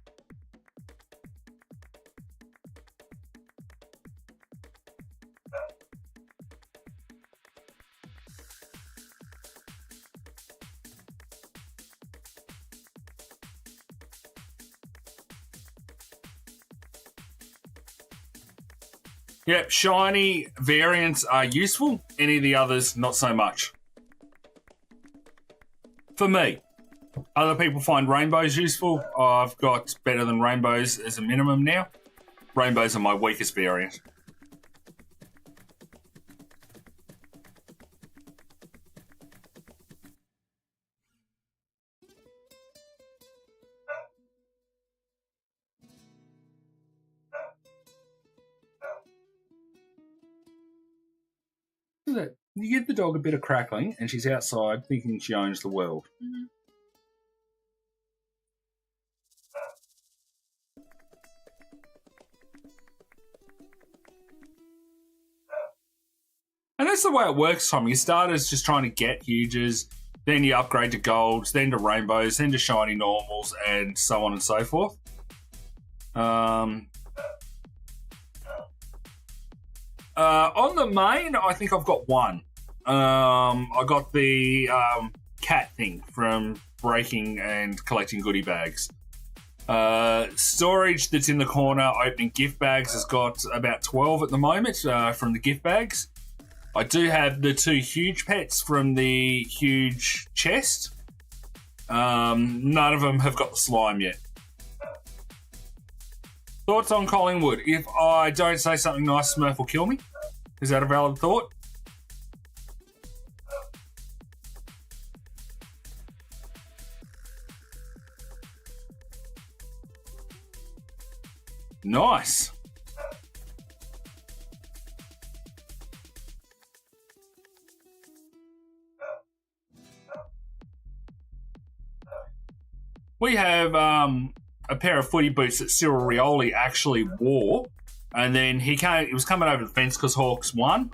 Yep, shiny variants are useful. Any of the others, not so much. For me. Other people find rainbows useful. I've got better than rainbows as a minimum now. Rainbows are my weakest variant. You give the dog a bit of crackling and she's outside thinking she owns the world. Mm-hmm. And that's the way it works, Tom. You start as just trying to get huges, then you upgrade to golds, then to rainbows, then to shiny normals, and so on and so forth. On the main, I think I've got one. I got the cat thing from breaking and collecting goodie bags. Storage that's in the corner opening gift bags has got about 12 at the moment from the gift bags. I do have the 2 huge pets from the huge chest. None of them have got the slime yet. Thoughts on Collingwood? If I don't say something nice, Smurf will kill me. Is that a valid thought? Nice. We have a pair of footy boots that Cyril Rioli actually wore, and then he was coming over the fence because Hawks won,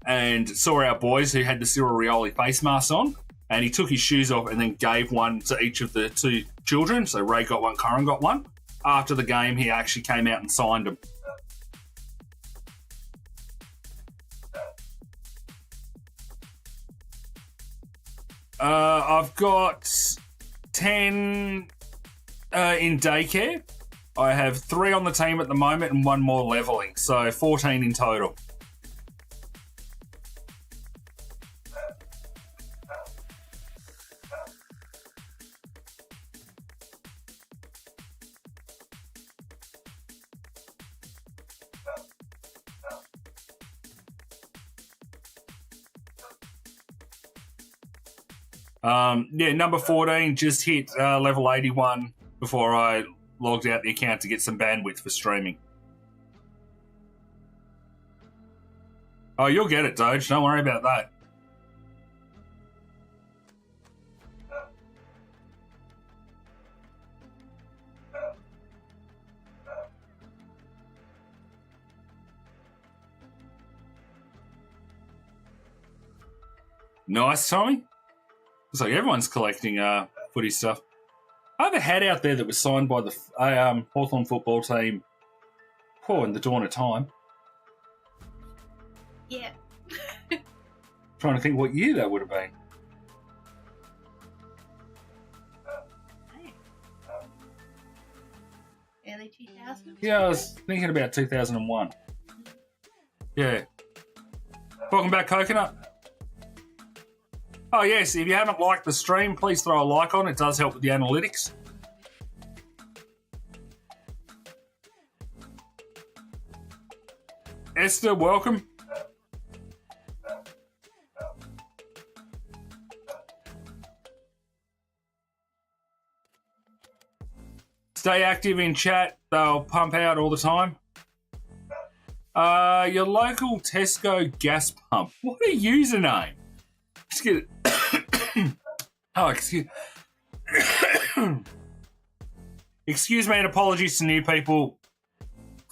and saw our boys who had the Cyril Rioli face mask on, and he took his shoes off and then gave one to each of the 2 children. So Ray got one, Curran got one. After the game, he actually came out and signed them. I've got 10 in daycare. I have 3 on the team at the moment and 1 more leveling, so 14 in total. Yeah, number 14 just hit level 81 before I logged out the account to get some bandwidth for streaming. Oh, you'll get it, Doge. Don't worry about that. Nice, Tommy. Looks like everyone's collecting footy stuff. I have a hat out there that was signed by the Hawthorn football team in the dawn of time. Yeah. Trying to think what year that would have been. Early 2000s? Yeah, I was thinking about 2001. Yeah. Welcome back, Coconut. Oh, yes, if you haven't liked the stream, please throw a like on. It does help with the analytics. Esther, welcome. Stay active in chat. They'll pump out all the time. Your local Tesco gas pump. What a username. Excuse Oh, excuse me and apologies to new people.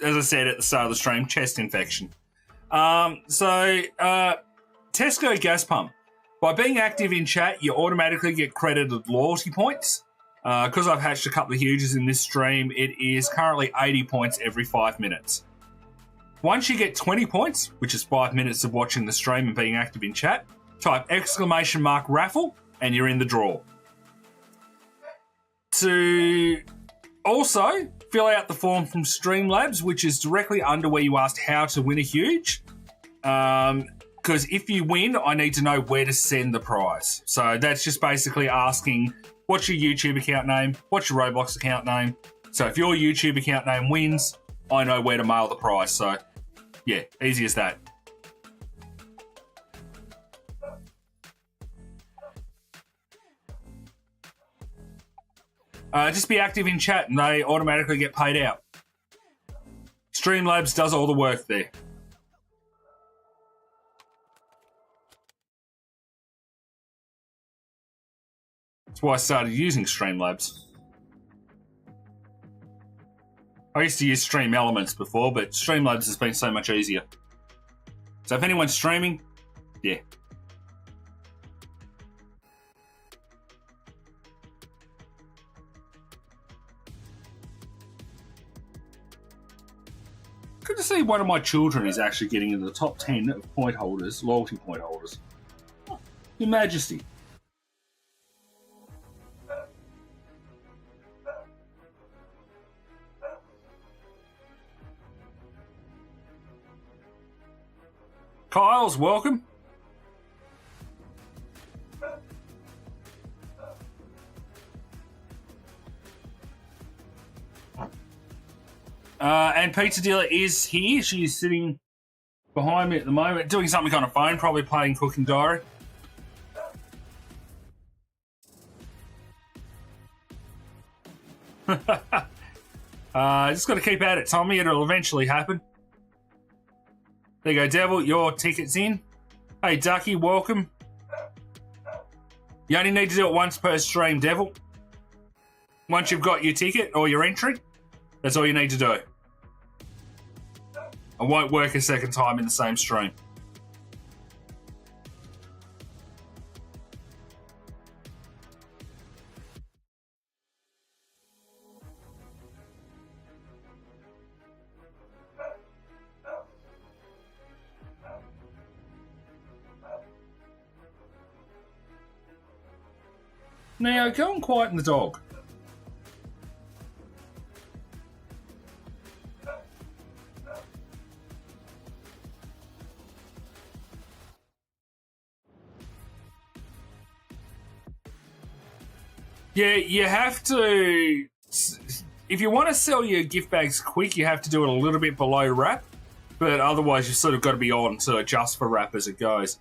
As I said at the start of the stream, chest infection. Tesco gas pump. By being active in chat, you automatically get credited loyalty points. Because I've hatched a couple of huges in this stream, it is currently 80 points every 5 minutes. Once you get 20 points, which is 5 minutes of watching the stream and being active in chat, type !raffle and you're in the draw. To also fill out the form from Streamlabs, which is directly under where you asked how to win a huge. Because if you win, I need to know where to send the prize. So that's just basically asking, what's your YouTube account name? What's your Roblox account name? So if your YouTube account name wins, I know where to mail the prize. So yeah, easy as that. Just be active in chat and they automatically get paid out. Streamlabs does all the work there. That's why I started using Streamlabs. I used to use Stream Elements before, but Streamlabs has been so much easier. So if anyone's streaming, yeah. Good to see one of my children is actually getting into the top 10 of point holders, loyalty point holders. Oh, Your Majesty. Kyle's welcome. And Pizza Dealer is here. She's sitting behind me at the moment, doing something on her phone, probably playing Cooking Diary. Just got to keep at it, Tommy. It'll eventually happen. There you go, Devil. Your ticket's in. Hey, Ducky, welcome. You only need to do it once per stream, Devil. Once you've got your ticket or your entry, that's all you need to do. It won't work a second time in the same stream. Now, go and quieten the dog. Yeah, you have to... If you want to sell your gift bags quick, you have to do it a little bit below wrap. But otherwise, you've sort of got to be on to adjust for wrap as it goes.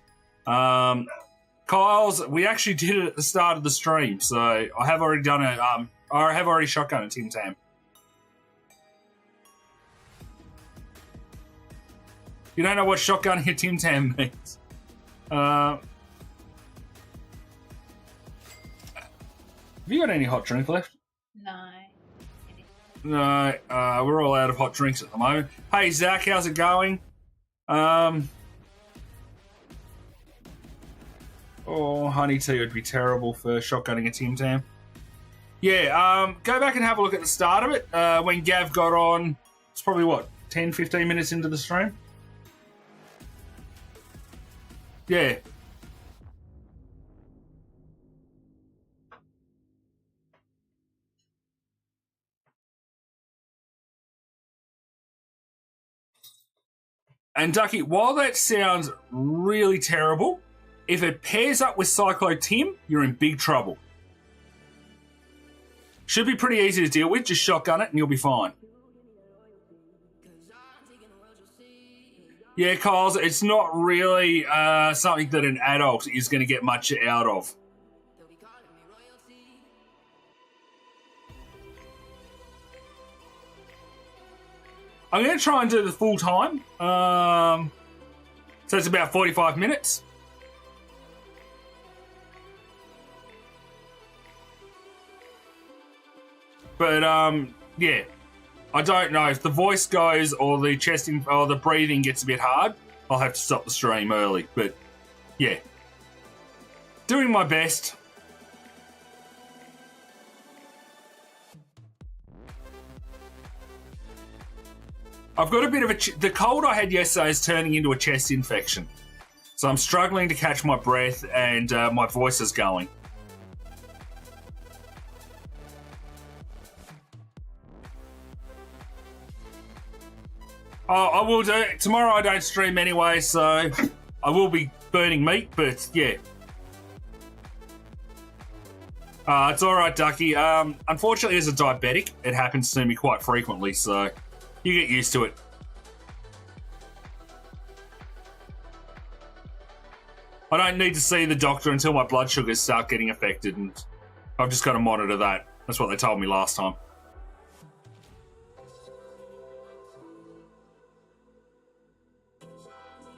Kyle's, we actually did it at the start of the stream, so I have already done it. I have already shotgun a Tim Tam. You don't know what shotgunning a Tim Tam means. Have you got any hot drink left? No. No, we're all out of hot drinks at the moment. Hey, Zach, how's it going? Oh, honey tea would be terrible for shotgunning a Tim Tam. Yeah, go back and have a look at the start of it. When Gav got on, it's probably, what, 10, 15 minutes into the stream? Yeah. And Ducky, while that sounds really terrible, if it pairs up with Cyclo Tim, you're in big trouble. Should be pretty easy to deal with. Just shotgun it and you'll be fine. Yeah, Kyles, it's not really something that an adult is going to get much out of. I'm going to try and do the full time. So it's about 45 minutes. But, yeah. I don't know. If the voice goes or the chesting or the breathing gets a bit hard, I'll have to stop the stream early. But, yeah. Doing my best. I've got a bit of the cold I had yesterday is turning into a chest infection. So I'm struggling to catch my breath and my voice is going. Oh, I will do it. Tomorrow I don't stream anyway, so I will be burning meat, but yeah. It's alright, Ducky. Unfortunately, as a diabetic, it happens to me quite frequently, so you get used to it. I don't need to see the doctor until my blood sugars start getting affected, and I've just got to monitor that. That's what they told me last time.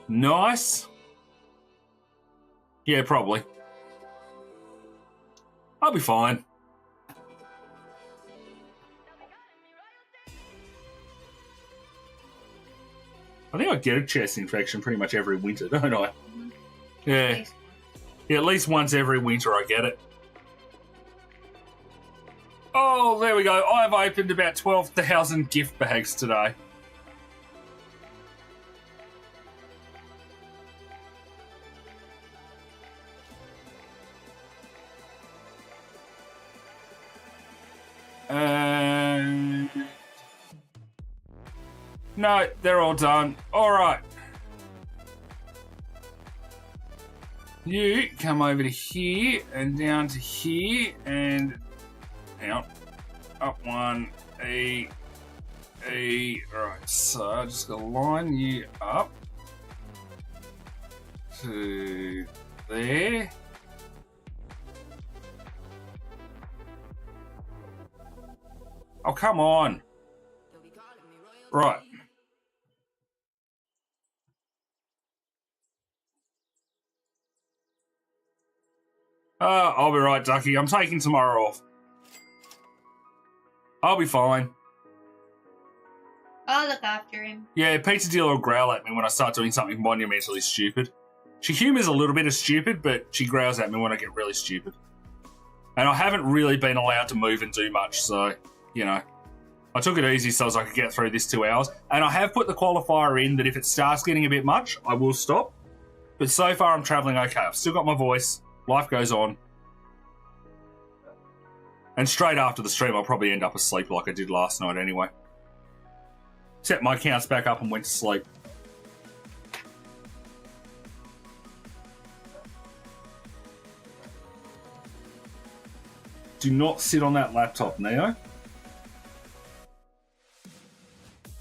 Nice. Yeah, probably. I'll be fine. I think I get a chest infection pretty much every winter, don't I? Mm-hmm. Yeah. Yeah, at least once every winter I get it. Oh, there we go. I've opened about 12,000 gift bags today. No, they're all done. All right. You come over to here and down to here and out. Up one, A. Right, so I just gotta line you up to there. Oh, come on. Right. I'll be right, Ducky. I'm taking tomorrow off. I'll be fine. I'll look after him. Yeah, Pizza Dealer will growl at me when I start doing something monumentally stupid. She humours a little bit of stupid, but she growls at me when I get really stupid. And I haven't really been allowed to move and do much, so, you know. I took it easy so as I could get through this 2 hours. And I have put the qualifier in that if it starts getting a bit much, I will stop. But so far, I'm travelling okay. I've still got my voice. Life goes on. And straight after the stream, I'll probably end up asleep like I did last night anyway. Set my accounts back up and went to sleep. Do not sit on that laptop, Neo.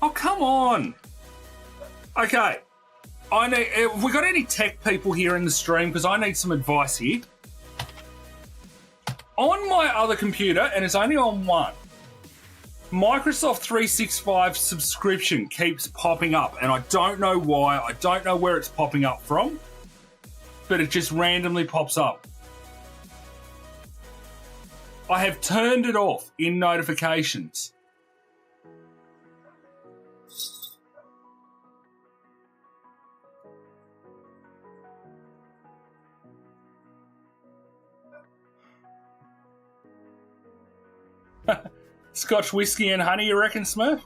Oh, come on. Okay. Have we got any tech people here in the stream? Because I need some advice here. On my other computer, and it's only on one, Microsoft 365 subscription keeps popping up, and I don't know why. I don't know where it's popping up from, but it just randomly pops up. I have turned it off in notifications. Scotch whiskey and honey, you reckon, Smurf?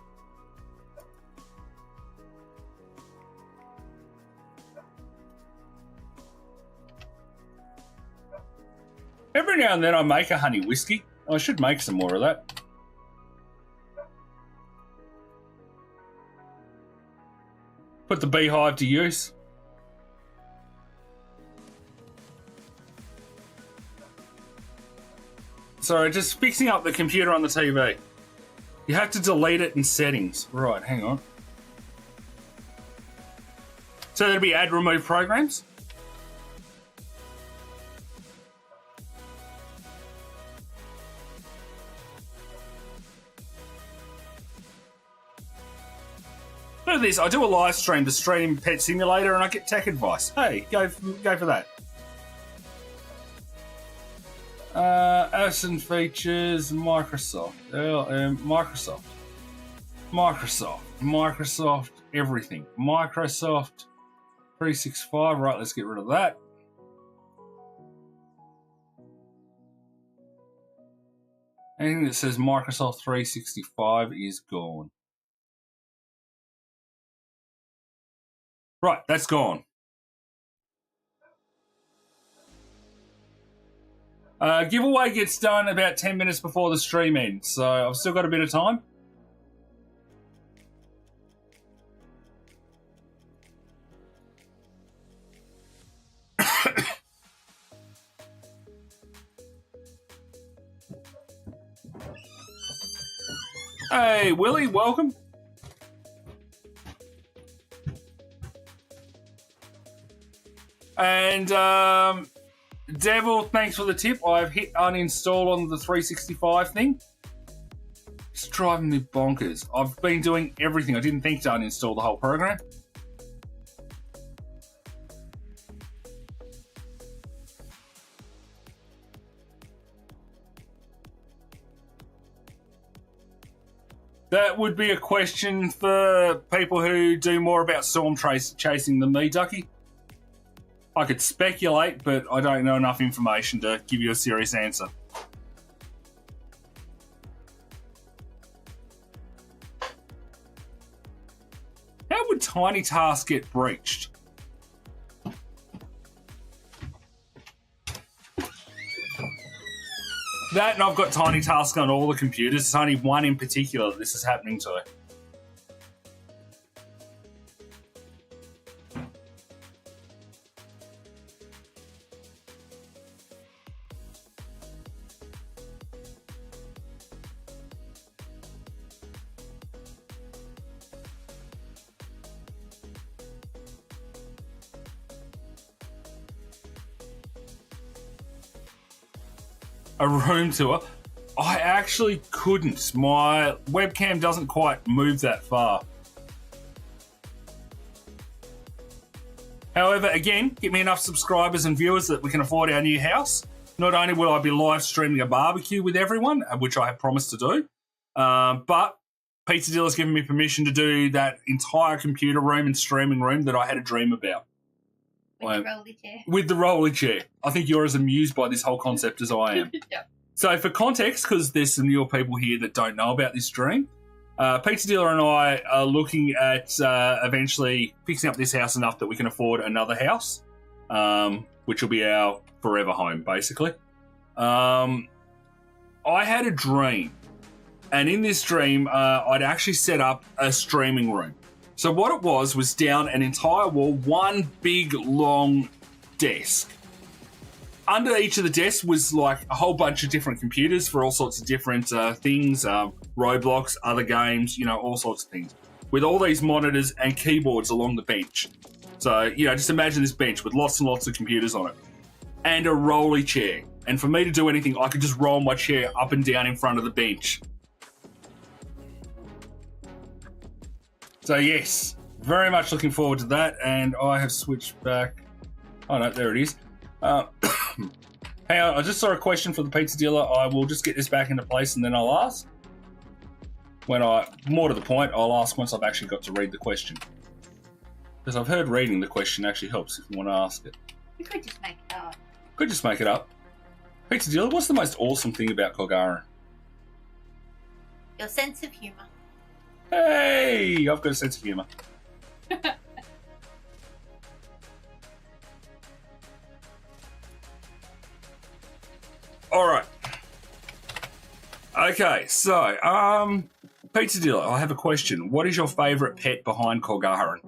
Every now and then I make a honey whiskey. I should make some more of that. Put the beehive to use. Sorry, just fixing up the computer on the TV. You have to delete it in settings. Right, hang on. So there'll be add remove programs? Look at this, I do a live stream to stream Pet Simulator and I get tech advice. Hey, go for that. Apps and features, Microsoft, Microsoft, everything. Microsoft 365, right, let's get rid of that. Anything that says Microsoft 365 is gone. Right, that's gone. Giveaway gets done about 10 minutes before the stream ends, so I've still got a bit of time. Hey, Willie, welcome. And Devil, thanks for the tip. I've hit uninstall on the 365 thing. It's driving me bonkers. I've been doing everything. I didn't think to uninstall the whole program. That would be a question for people who do more about storm chasing than me, Ducky. I could speculate, but I don't know enough information to give you a serious answer. How would Tiny Task get breached? That, and I've got Tiny Task on all the computers. There's only one in particular that this is happening to. A room tour. I actually couldn't. My webcam doesn't quite move that far. However, again, get me enough subscribers and viewers that we can afford our new house. Not only will I be live streaming a barbecue with everyone, which I have promised to do, but Pizza Dealer's given me permission to do that entire computer room and streaming room that I had a dream about. With the rolly chair. With the rolly chair. I think you're as amused by this whole concept as I am. Yep. So for context, because there's some newer people here that don't know about this dream, Pizza Dealer and I are looking at eventually fixing up this house enough that we can afford another house, which will be our forever home, basically. I had a dream, and in this dream, I'd actually set up a streaming room. So what it was down an entire wall, one big, long desk. Under each of the desks was like a whole bunch of different computers for all sorts of different things, Roblox, other games, you know, all sorts of things. With all these monitors and keyboards along the bench. So, you know, just imagine this bench with lots and lots of computers on it. And a rolly chair. And for me to do anything, I could just roll my chair up and down in front of the bench. So yes, very much looking forward to that, and I have switched back. Oh no, there it is. Hang on, I just saw a question for the Pizza Dealer. I will just get this back into place and then I'll ask. More to the point, I'll ask once I've actually got to read the question. Because I've heard reading the question actually helps if you want to ask it. You could just make it up. Could just make it up. Pizza Dealer, what's the most awesome thing about Gargantuan? Your sense of humour. Hey, I've got a sense of humour. All right. Okay, so, Pizza Dealer, I have a question. What is your favourite pet behind Gargantuan?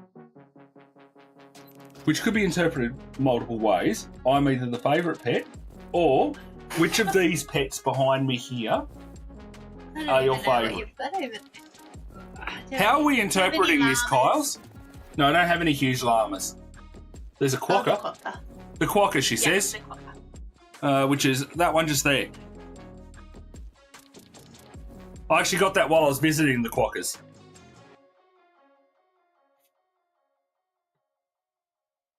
Which could be interpreted multiple ways. I'm either the favourite pet, or which of these pets behind me here are your favourite? How are we interpreting this, Kyles? No, I don't have any huge llamas. There's a quokka. Oh, the quokka. The quokka, she says. The quokka. Which is that one just there. I actually got that while I was visiting the quokkas.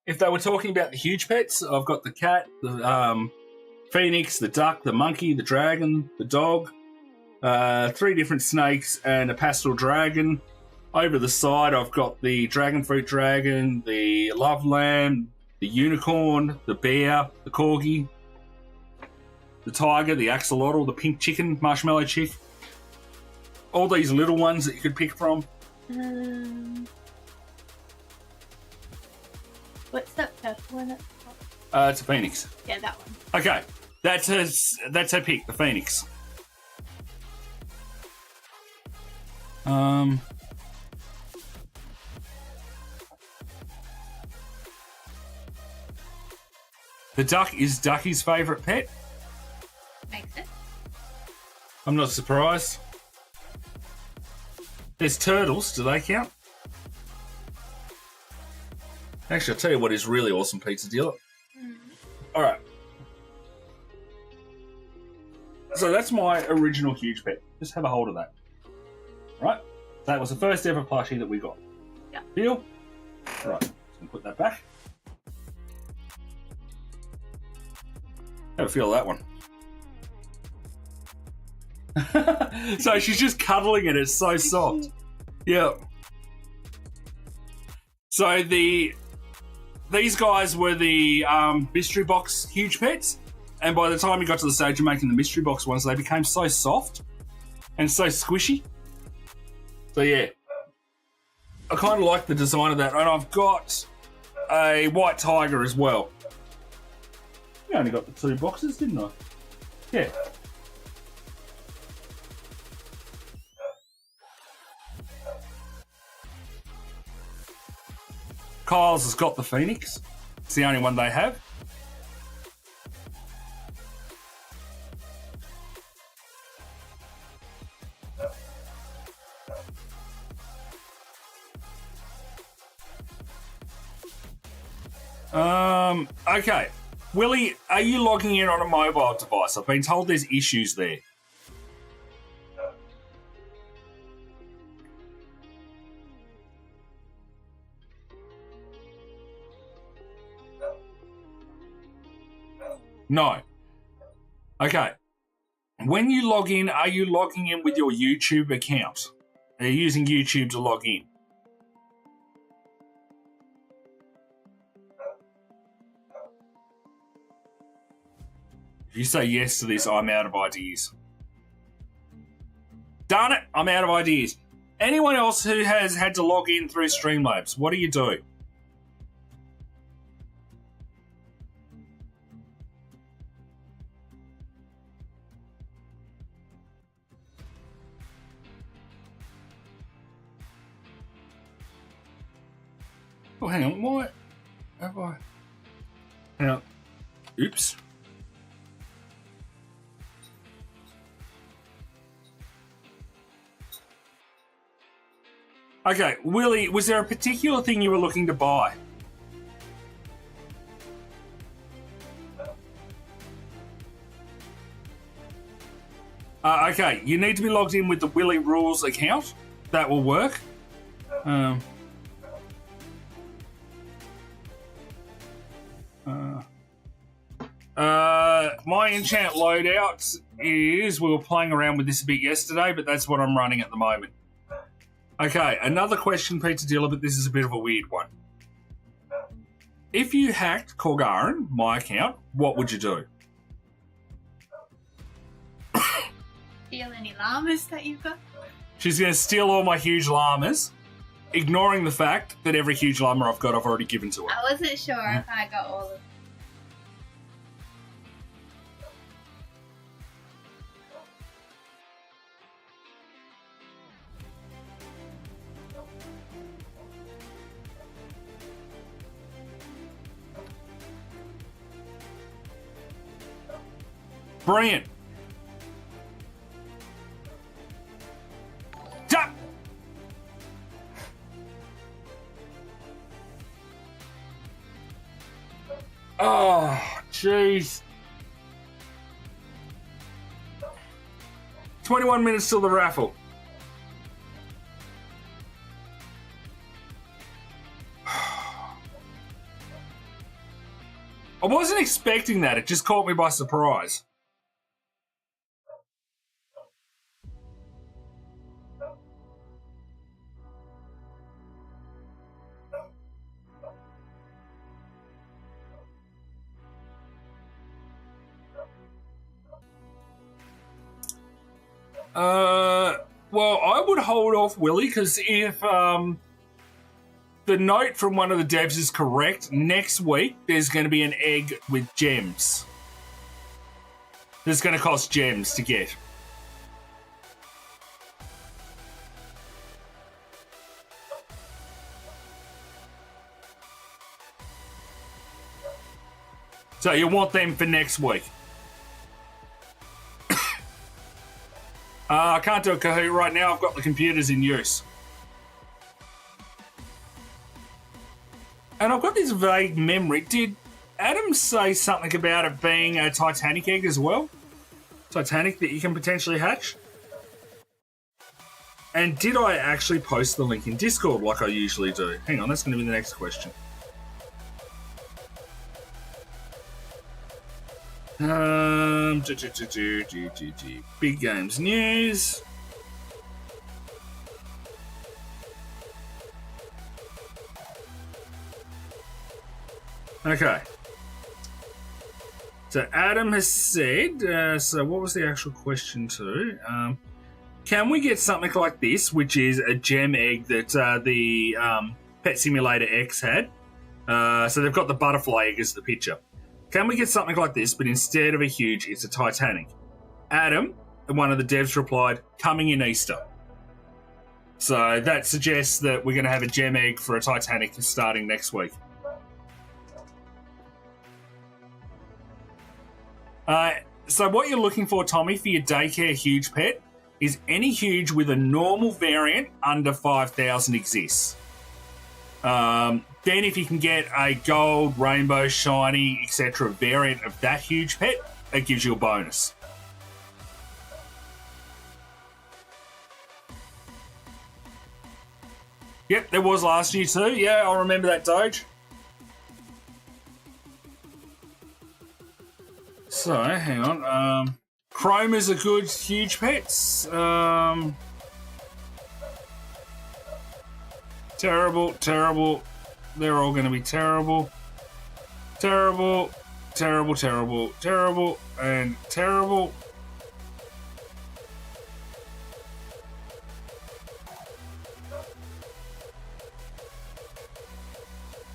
If they were talking about the huge pets, I've got the cat, the phoenix, the duck, the monkey, the dragon, the dog, 3 different snakes, and a pastel dragon. Over the side, I've got the dragon fruit dragon, the love lamb, the unicorn, the bear, the corgi. the tiger, the axolotl, the pink chicken, marshmallow chick. All these little ones that you could pick from. What's that purple one? It's a phoenix. Yeah, that one. Okay, that's her pick, the phoenix. The duck is Ducky's favourite pet. Makes it. I'm not surprised. There's turtles. Do they count? Actually, I'll tell you what is really awesome, pizza dealer. All right. So that's my original huge pet. Just have a hold of that. Right? That was the first ever plushie that we got. Yeah. Deal? Right. Just gonna put that back. Have a feel of that one. So she's just cuddling it. It's so soft. Yeah. So these guys were the mystery box huge pets, and by the time you got to the stage of making the mystery box ones, they became so soft and so squishy. So yeah, I kind of like the design of that, and I've got a white tiger as well. I only got the 2 boxes, didn't I? Yeah. Kyle's has got the Phoenix. It's the only one they have. Okay. Willie, are you logging in on a mobile device? I've been told there's issues there. No. Okay. When you log in, are you logging in with your YouTube account? Are you using YouTube to log in? If you say yes to this, I'm out of ideas. Darn it, I'm out of ideas. Anyone else who has had to log in through Streamlabs, what do you do? Oh, hang on, what have I... Hang on. Oops. Okay, Willie, was there a particular thing you were looking to buy? Okay, you need to be logged in with the Willie Rules account. That will work. My enchant loadout is, we were playing around with this a bit yesterday, but that's what I'm running at the moment. Okay, another question, Pizza Dealer, but this is a bit of a weird one. If you hacked Korgaran, my account, what would you do? Steal any llamas that you've got? She's going to steal all my huge llamas, ignoring the fact that every huge llama I've got, I've already given to her. I wasn't sure if I got all of them. Brilliant. Jump! Oh, jeez. 21 minutes till the raffle. I wasn't expecting that. It just caught me by surprise. Well, I would hold off, Willie, because if the note from one of the devs is correct, next week there's going to be an egg with gems. That's going to cost gems to get. So you want them for next week. I can't do a Kahoot right now. I've got the computers in use. And I've got this vague memory. Did Adam say something about it being a Titanic egg as well? Titanic that you can potentially hatch? And did I actually post the link in Discord like I usually do? Hang on, that's going to be the next question. Big games news. Okay. So Adam has said, so what was the actual question to? Can we get something like this, which is a gem egg that the Pet Simulator X had? So they've got the butterfly egg as the picture. Can we get something like this, but instead of a huge, it's a Titanic? Adam, one of the devs, replied, coming in Easter. So that suggests that we're going to have a gem egg for a Titanic starting next week. So what you're looking for, Tommy, for your daycare huge pet is any huge with a normal variant under 5,000 exists. Then if you can get a gold, rainbow, shiny, etc. variant of that huge pet, it gives you a bonus. Yep, there was last year too. Yeah, I remember that, Doge. So, hang on. Chromas are good huge pets. Terrible, terrible. They're all going to be terrible. Terrible, terrible, terrible, terrible, and terrible.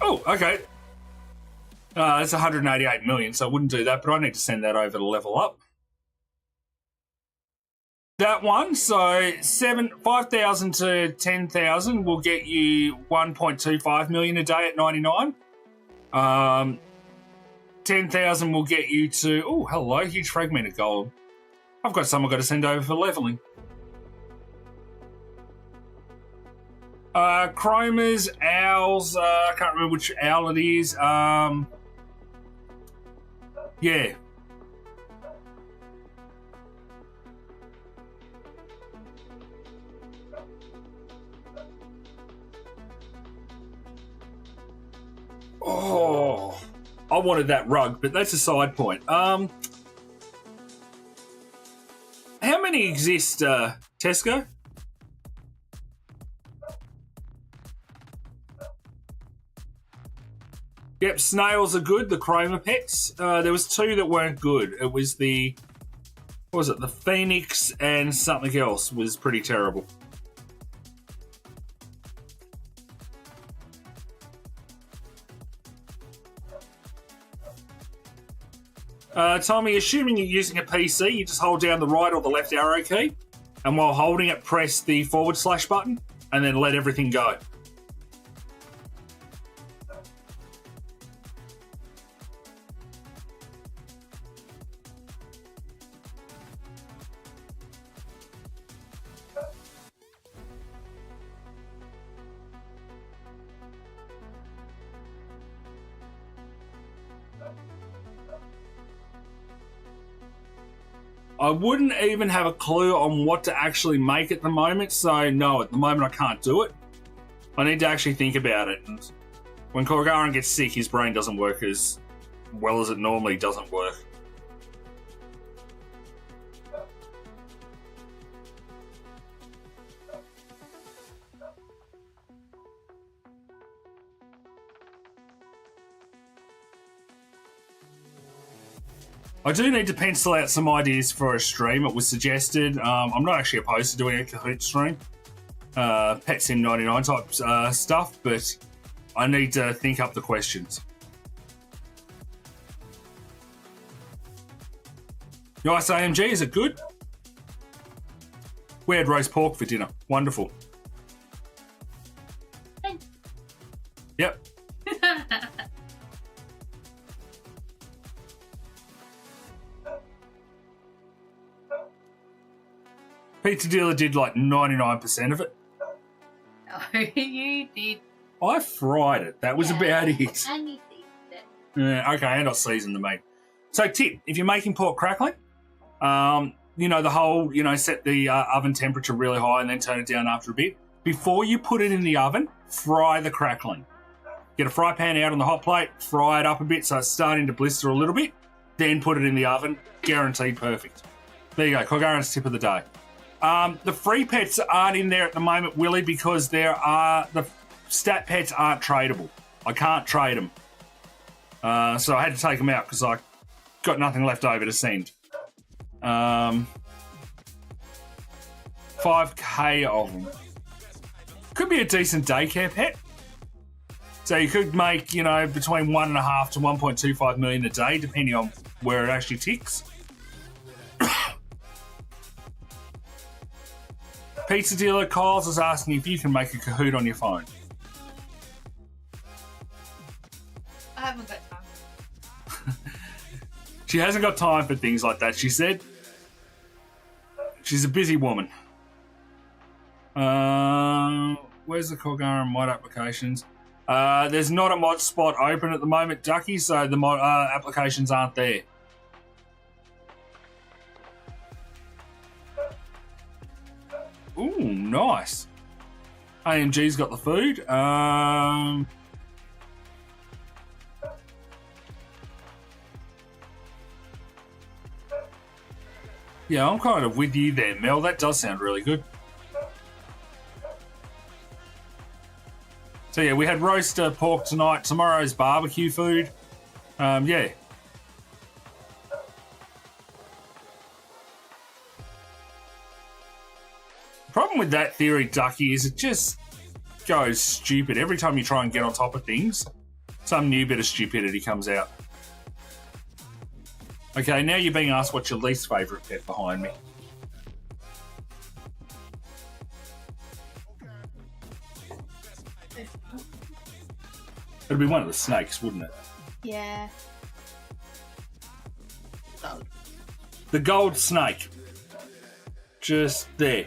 Oh, okay. That's 188 million, so I wouldn't do that, but I need to send that over to level up. That one, so 5,000 to 10,000 will get you 1.25 million a day at 99. 10,000 will get you to, oh, hello, huge fragmented gold. I've got some I've got to send over for leveling. Chromas, owls, I can't remember which owl it is. Yeah. Oh, I wanted that rug, but that's a side point. How many exist, Tesco? Yep, snails are good, the chroma pets. There was two that weren't good. It was the, what was it, the Phoenix and something else was pretty terrible. Tommy, assuming you're using a PC, you just hold down the right or the left arrow key, and while holding it, press the / button, and then let everything go. I wouldn't even have a clue on what to actually make at the moment, so no, at the moment I can't do it. I need to actually think about it. And when Korgaran gets sick, his brain doesn't work as well as it normally doesn't work. I do need to pencil out some ideas for a stream. It was suggested. I'm not actually opposed to doing a Kahoot stream. Pet Sim 99 type stuff, but I need to think up the questions. Nice AMG, is it good? We had roast pork for dinner. Wonderful. Thanks. Yep. Pizza dealer did like 99% of it. Oh, you did. I fried it. That was about it. And you seasoned it. Yeah, okay, and I seasoned the meat. So tip, if you're making pork crackling, you know, the whole, you know, set the oven temperature really high and then turn it down after a bit. Before you put it in the oven, fry the crackling. Get a fry pan out on the hot plate, fry it up a bit so it's starting to blister a little bit, then put it in the oven. Guaranteed perfect. There you go, Corgaran's tip of the day. The free pets aren't in there at the moment, Willie, because the stat pets aren't tradable. I can't trade them. So I had to take them out because I got nothing left over to send. 5k of them. Could be a decent daycare pet. So you could make, you know, between 1.5 to 1.25 million a day, depending on where it actually ticks. Pizza dealer Kyle's is asking if you can make a Kahoot on your phone. I haven't got time. She hasn't got time for things like that, she said. She's a busy woman. Where's the Corgaran mod applications? There's not a mod spot open at the moment, Ducky, so the mod applications aren't there. Ooh, nice. AMG's got the food. Yeah, I'm kind of with you there, Mel. That does sound really good. So yeah, we had roast pork tonight. Tomorrow's barbecue food. Yeah. The problem with that theory, Ducky, is it just goes stupid. Every time you try and get on top of things, some new bit of stupidity comes out. Okay, now you're being asked what's your least favourite pet behind me. It'd be one of the snakes, wouldn't it? Yeah. Gold. The gold snake. Just there.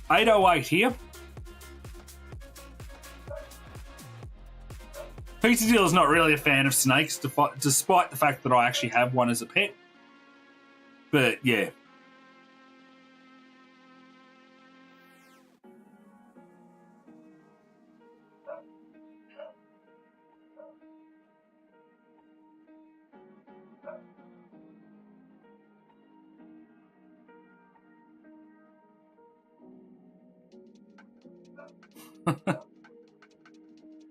$8.08 here. Pizza Dealer's not really a fan of snakes, despite the fact that I actually have one as a pet. But yeah.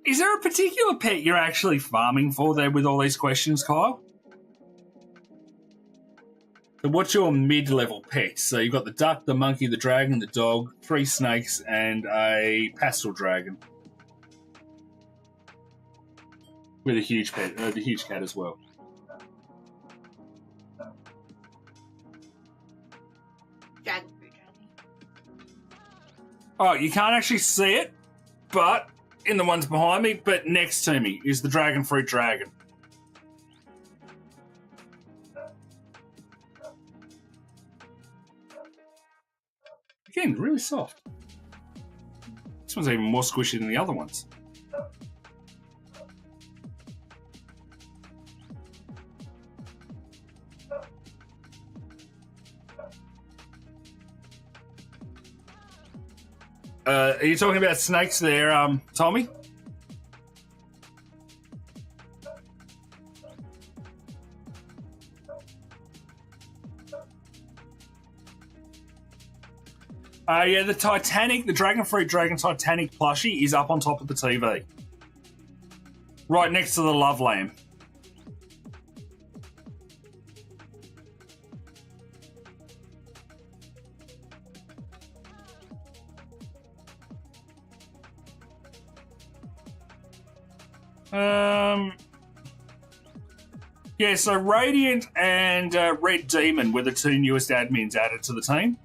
Is there a particular pet you're actually farming for there with all these questions, Kyle? So what's your mid-level pet? So you've got the duck, the monkey, the dragon, the dog, 3 snakes, and a pastoral dragon. With a huge pet, the huge cat as well. Dragon fruit dragon. Oh, you can't actually see it, but in the ones behind me, but next to me is the dragon fruit dragon. Again, really soft. This one's even more squishy than the other ones. Are you talking about snakes there, Tommy? Yeah, the Titanic, the Dragon Fruit Dragon Titanic plushie is up on top of the TV. Right next to the love lamp. Yeah, so Radiant and Red Demon were the two newest admins added to the team.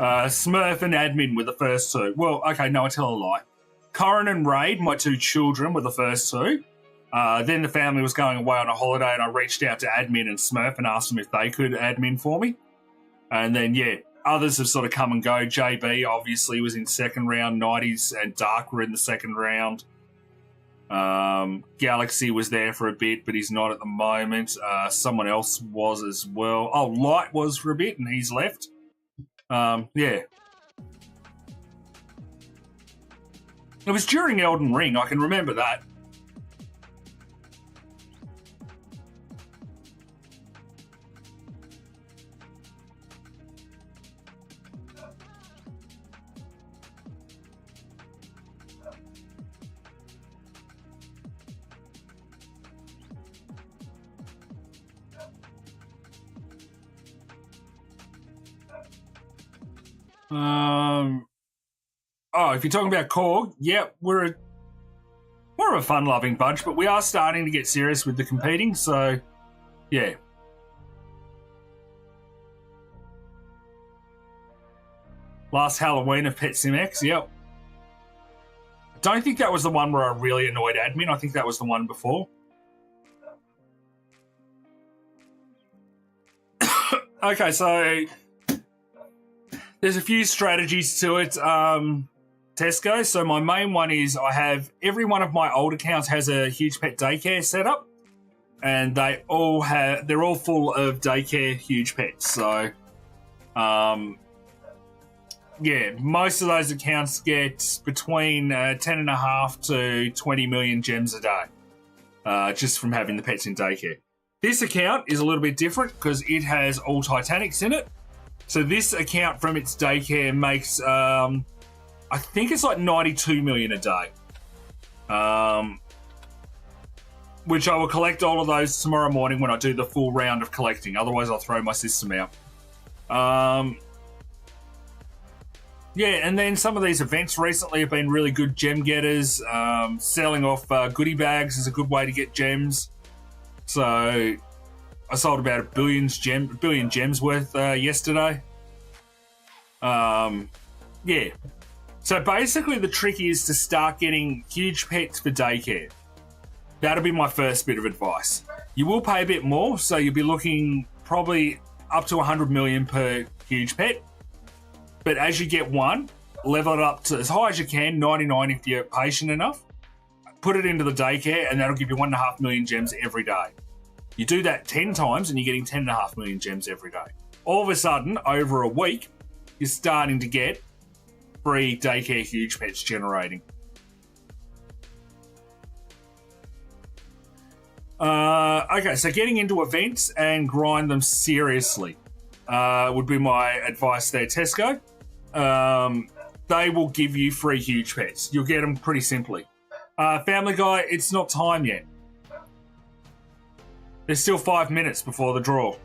Smurf and Admin were the first two. Well, okay, no, I tell a lie. Corin and Raid, my two children, were the first two. Then the family was going away on a holiday and I reached out to Admin and Smurf and asked them if they could admin for me. And then, yeah, others have sort of come and go. JB obviously was in second round. 90s and Dark were in the second round. Galaxy was there for a bit, but he's not at the moment. Someone else was as well. Oh, Light was for a bit, and he's left. Yeah. It was during Elden Ring. I can remember that. Oh, if you're talking about Korg, yeah, we're more of a fun-loving bunch, but we are starting to get serious with the competing, so yeah. Last Halloween of Pet Sim X, yep. I don't think that was the one where I really annoyed admin. I think that was the one before. Okay, so there's a few strategies to it, Tesco. So my main one is I have every one of my old accounts has a huge pet daycare set up, and they're all full of daycare huge pets. So, yeah, most of those accounts get between 10.5 to 20 million gems a day, just from having the pets in daycare. This account is a little bit different because it has all Titanics in it. So this account from its daycare makes, I think it's like 92 million a day. Which I will collect all of those tomorrow morning when I do the full round of collecting. Otherwise, I'll throw my system out. Yeah, and then some of these events recently have been really good gem getters. Selling off goodie bags is a good way to get gems. So I sold about a billion gems worth yesterday. Yeah. So basically the trick is to start getting huge pets for daycare. That'll be my first bit of advice. You will pay a bit more, so you'll be looking probably up to 100 million per huge pet. But as you get one, level it up to as high as you can, 99 if you're patient enough. Put it into the daycare and that'll give you 1.5 million gems every day. You do that 10 times and you're getting 10.5 million gems every day. All of a sudden, over a week, you're starting to get free daycare huge pets generating. Okay, so getting into events and grind them seriously would be my advice there, Tesco. They will give you free huge pets. You'll get them pretty simply. Family Guy, it's not time yet. There's still 5 minutes before the draw.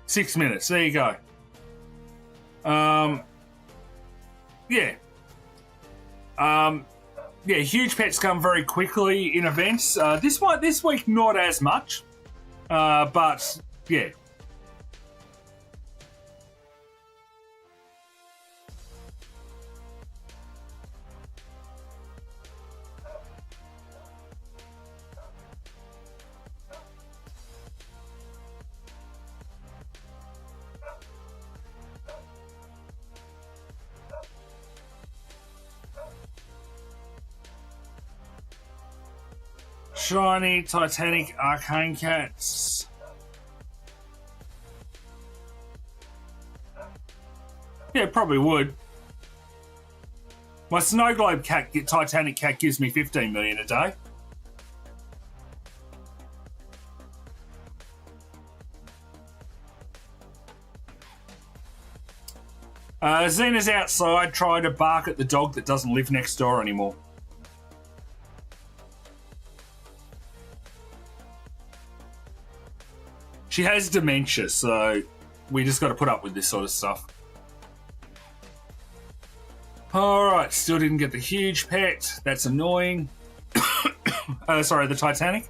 Six minutes. There you go. Yeah. Yeah, huge pets come very quickly in events. This week not as much. But yeah. Shiny, Titanic, Arcane Cats. Yeah, probably would. My Snow Globe cat, Titanic cat gives me 15 million a day. Zena's outside trying to bark at the dog that doesn't live next door anymore. She has dementia, so we just got to put up with this sort of stuff. Alright, still didn't get the huge pet. That's annoying. Sorry, the Titanic.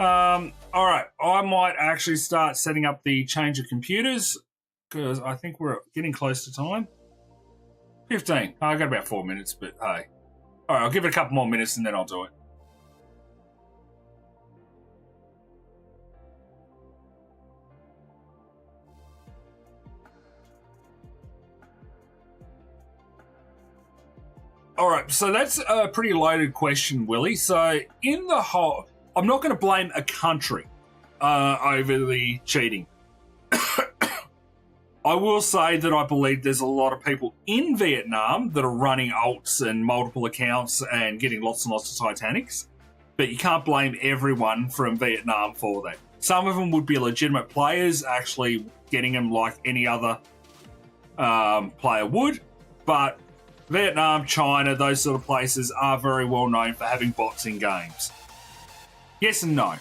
Alright, I might actually start setting up the change of computers because I think we're getting close to time. 15. I got about 4 minutes, but hey. Alright, I'll give it a couple more minutes and then I'll do it. Alright, so that's a pretty loaded question, Willie. So, in the whole... I'm not going to blame a country over the cheating. I will say that I believe there's a lot of people in Vietnam that are running alts and multiple accounts and getting lots and lots of Titanics. But you can't blame everyone from Vietnam for that. Some of them would be legitimate players actually getting them like any other player would. But Vietnam, China, those sort of places are very well known for having bots in games. Yes and no.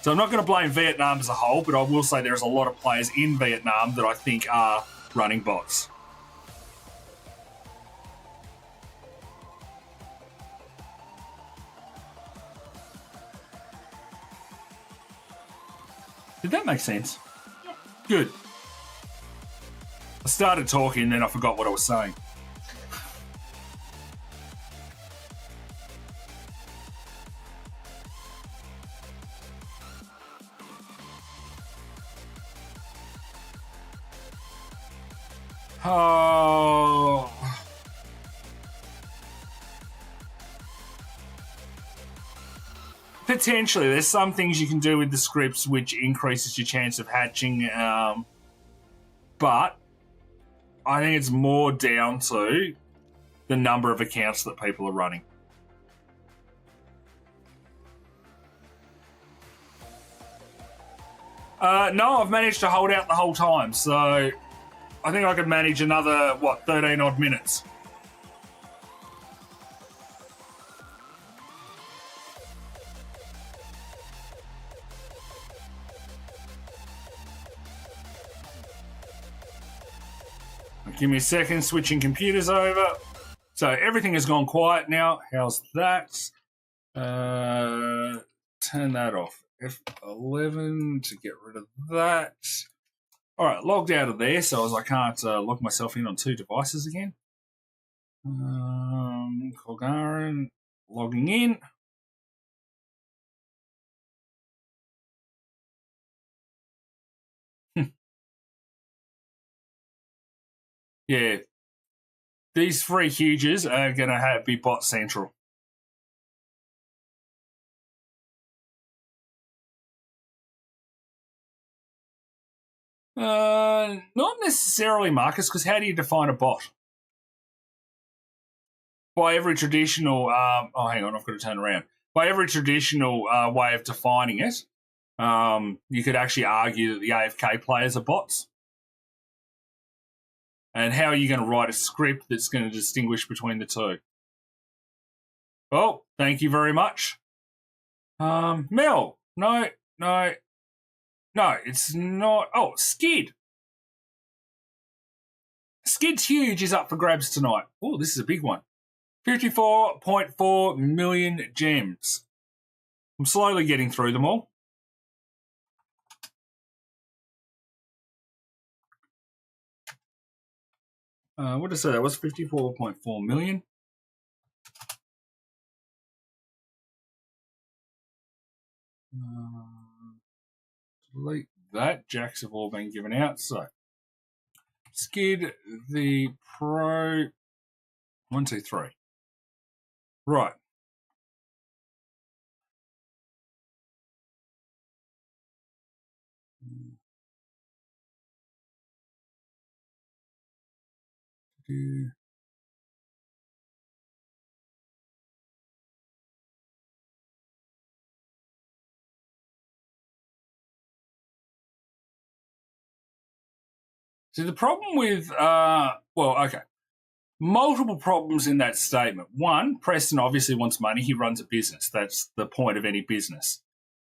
So I'm not going to blame Vietnam as a whole, but I will say there's a lot of players in Vietnam that I think are running bots. Did that make sense? Yeah. Good. I started talking and then I forgot what I was saying. Oh. Potentially, there's some things you can do with the scripts which increases your chance of hatching, but I think it's more down to the number of accounts that people are running. No, I've managed to hold out the whole time, so I think I could manage another, 13 odd minutes. Give me a second, switching computers over. So everything has gone quiet now. How's that? Turn that off. F11 to get rid of that. All right, logged out of there, so as I can't log myself in on two devices again. Colgaran, logging in. Yeah, these three huges are going to be bot central. Not necessarily, Marcus, because how do you define a bot? By every traditional, hang on, I've got to turn around. By every traditional way of defining it, you could actually argue that the AFK players are bots. And how are you going to write a script that's going to distinguish between the two? Oh, thank you very much. Mel, no, it's not. Oh, Skid. Skid's huge is up for grabs tonight. Oh, this is a big one. 54.4 million gems. I'm slowly getting through them all. What did I say? That was 54.4 million. Delete that. Jacks have all been given out. So, Skid the Pro. 1, 2, 3. Right. See, the problem with, multiple problems in that statement. One, Preston obviously wants money. He runs a business. That's the point of any business.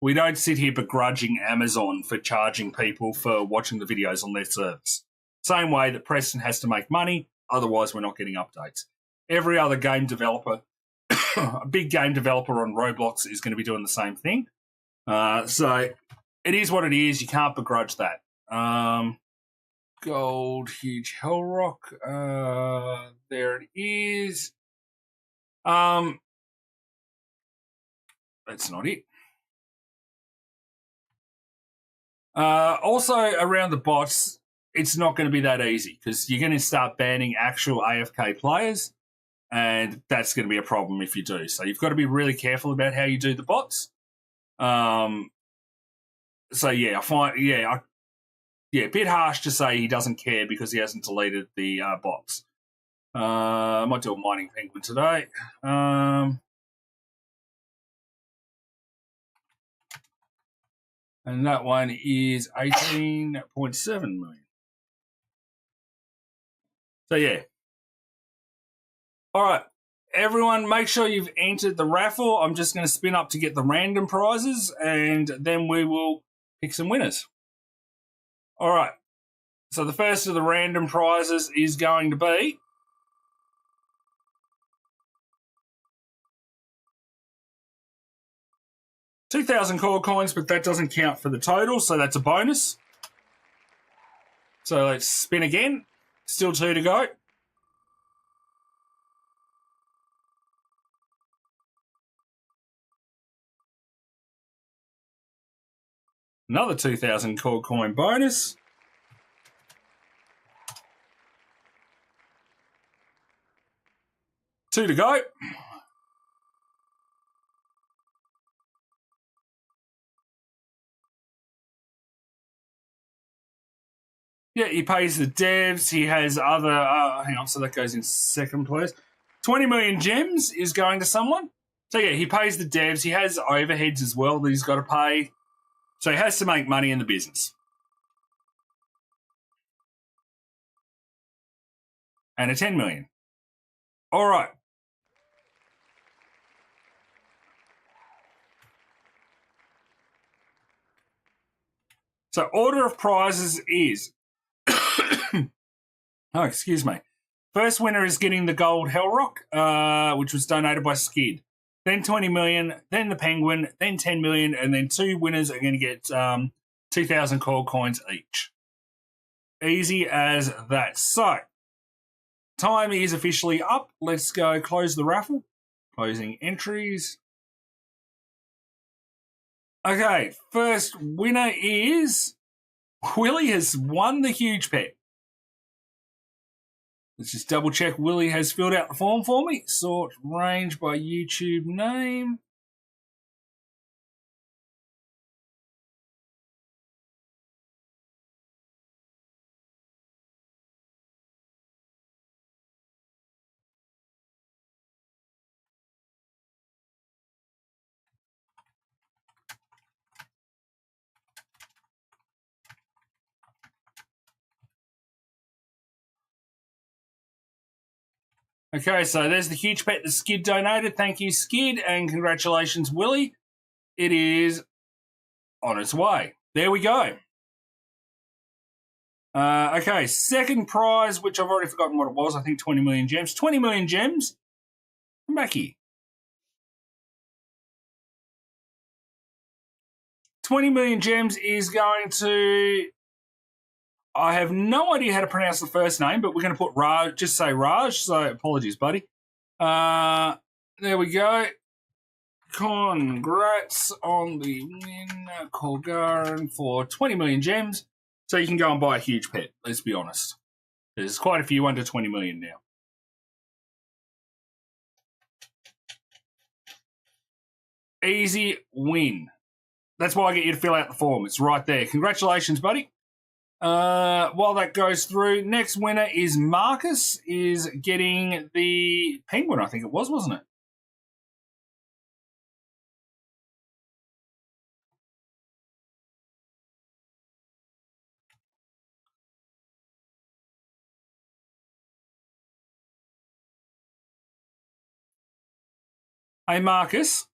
We don't sit here begrudging Amazon for charging people for watching the videos on their service. Same way that Preston has to make money, otherwise we're not getting updates. Every other game developer, a big game developer on Roblox is going to be doing the same thing. So it is what it is. You can't begrudge that. Gold, huge hell rock. There it is. That's not it. Also, around the bots, it's not going to be that easy because you're going to start banning actual AFK players, and that's going to be a problem if you do. So you've got to be really careful about how you do the bots. So yeah, I find a bit harsh to say he doesn't care because he hasn't deleted the bots. I might do a mining penguin today. And that one is 18.7 million. So, yeah. All right. Everyone, make sure you've entered the raffle. I'm just going to spin up to get the random prizes, and then we will pick some winners. All right. So, the first of the random prizes is going to be 2,000 core coins, but that doesn't count for the total, so that's a bonus. So let's spin again. Still 2 to go. Another 2,000 core coin bonus. Two to go. Yeah, he pays the devs. He has other... hang on, so that goes in second place. 20 million gems is going to someone. So, yeah, he pays the devs. He has overheads as well that he's got to pay. So he has to make money in the business. And a 10 million. All right. So order of prizes is... oh, excuse me. First winner is getting the gold Hellrock, which was donated by Skid. Then 20 million, then the Penguin, then 10 million, and then 2 winners are going to get 2,000 core coins each. Easy as that. So, time is officially up. Let's go close the raffle. Closing entries. Okay, first winner is... Willie has won the huge pet. Let's just double check Willie has filled out the form for me. Sort range by YouTube name. Okay, so there's the huge pet that Skid donated. Thank you, Skid, and congratulations, Willie. It is on its way. There we go. Okay, second prize, which I've already forgotten what it was. I think 20 million gems. 20 million gems. Come back here. 20 million gems is going to... I have no idea how to pronounce the first name, but we're going to put Raj, just say Raj, so apologies, buddy. There we go. Congrats on the win, Colgaran, for 20 million gems. So you can go and buy a huge pet, let's be honest. There's quite a few under 20 million now. Easy win. That's why I get you to fill out the form. It's right there. Congratulations, buddy. While that goes through, next winner is Marcus, is getting the Penguin, I think it was, wasn't it? Hey, Marcus.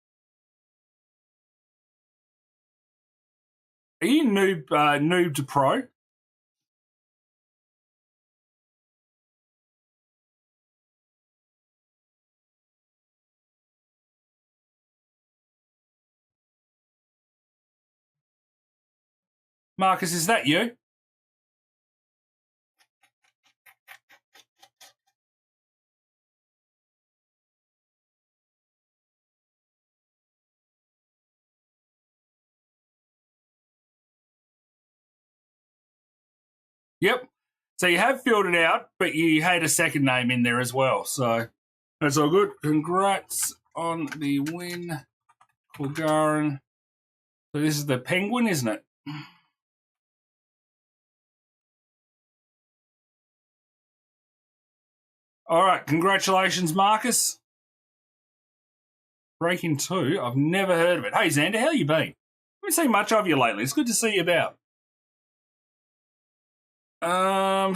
Are you noob to pro? Marcus, is that you? Yep. So you have filled it out, but you had a second name in there as well. So that's all good. Congrats on the win, Kulgaran. So this is the penguin, isn't it? All right. Congratulations, Marcus. Breaking 2. I've never heard of it. Hey, Xander, how you been? Haven't seen much of you lately. It's good to see you about.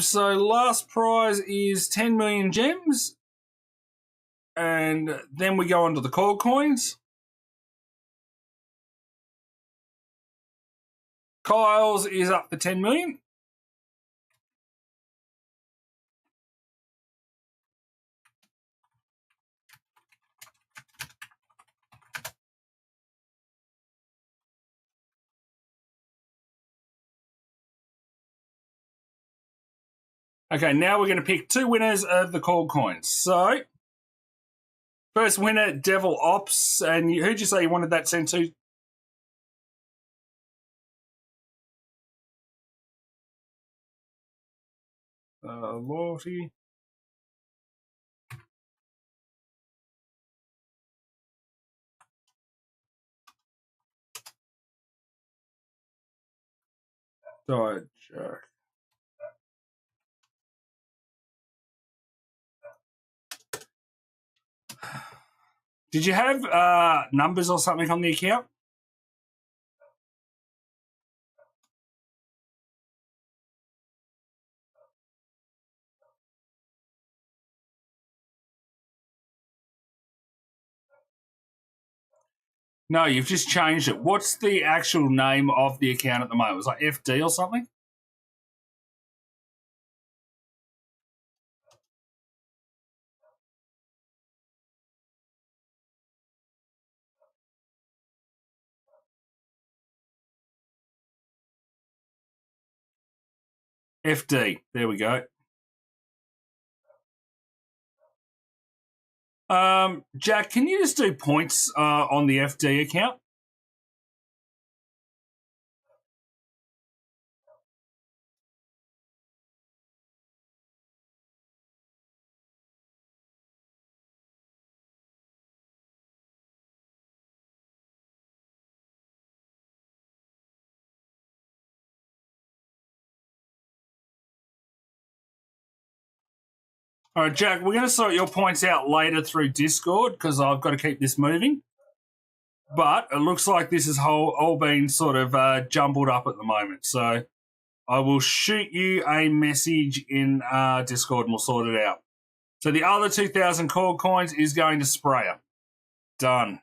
So last prize is 10 million gems. And then we go on to the call coins. Kyle's is up to 10 million. Okay, now we're going to pick 2 winners of the call coins. So, first winner, Devil Ops. And who'd you say you wanted that sent to? Loyalty. Dodge. Did you have numbers or something on the account? No, you've just changed it. What's the actual name of the account at the moment? It was like FD or something? FD. There we go. Jack, can you just do points on the FD account? All right, Jack, we're going to sort your points out later through Discord because I've got to keep this moving. But it looks like this is all been sort of jumbled up at the moment. So I will shoot you a message in Discord and we'll sort it out. So the other 2,000 call coins is going to Sprayer. Done.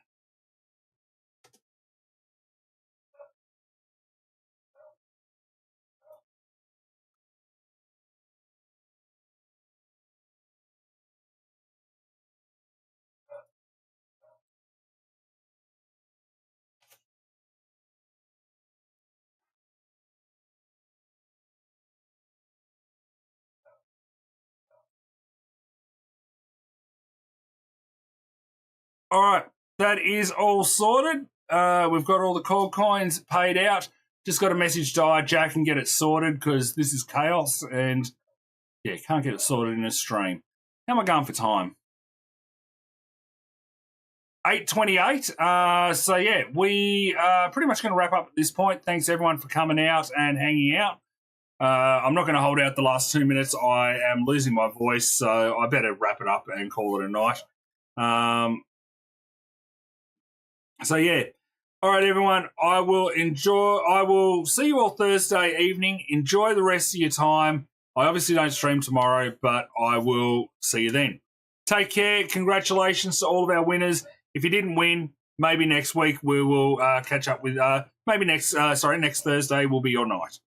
All right, that is all sorted. We've got all the call coins paid out. Just got a message to Jack and get it sorted because this is chaos and, yeah, can't get it sorted in a stream. How am I going for time? 8:28. So, yeah, we are pretty much going to wrap up at this point. Thanks, everyone, for coming out and hanging out. I'm not going to hold out the last 2 minutes. I am losing my voice, so I better wrap it up and call it a night. So, yeah. All right, everyone. I will see you all Thursday evening. Enjoy the rest of your time. I obviously don't stream tomorrow, but I will see you then. Take care. Congratulations to all of our winners. If you didn't win, maybe next week we will catch up with. Maybe next Thursday will be your night.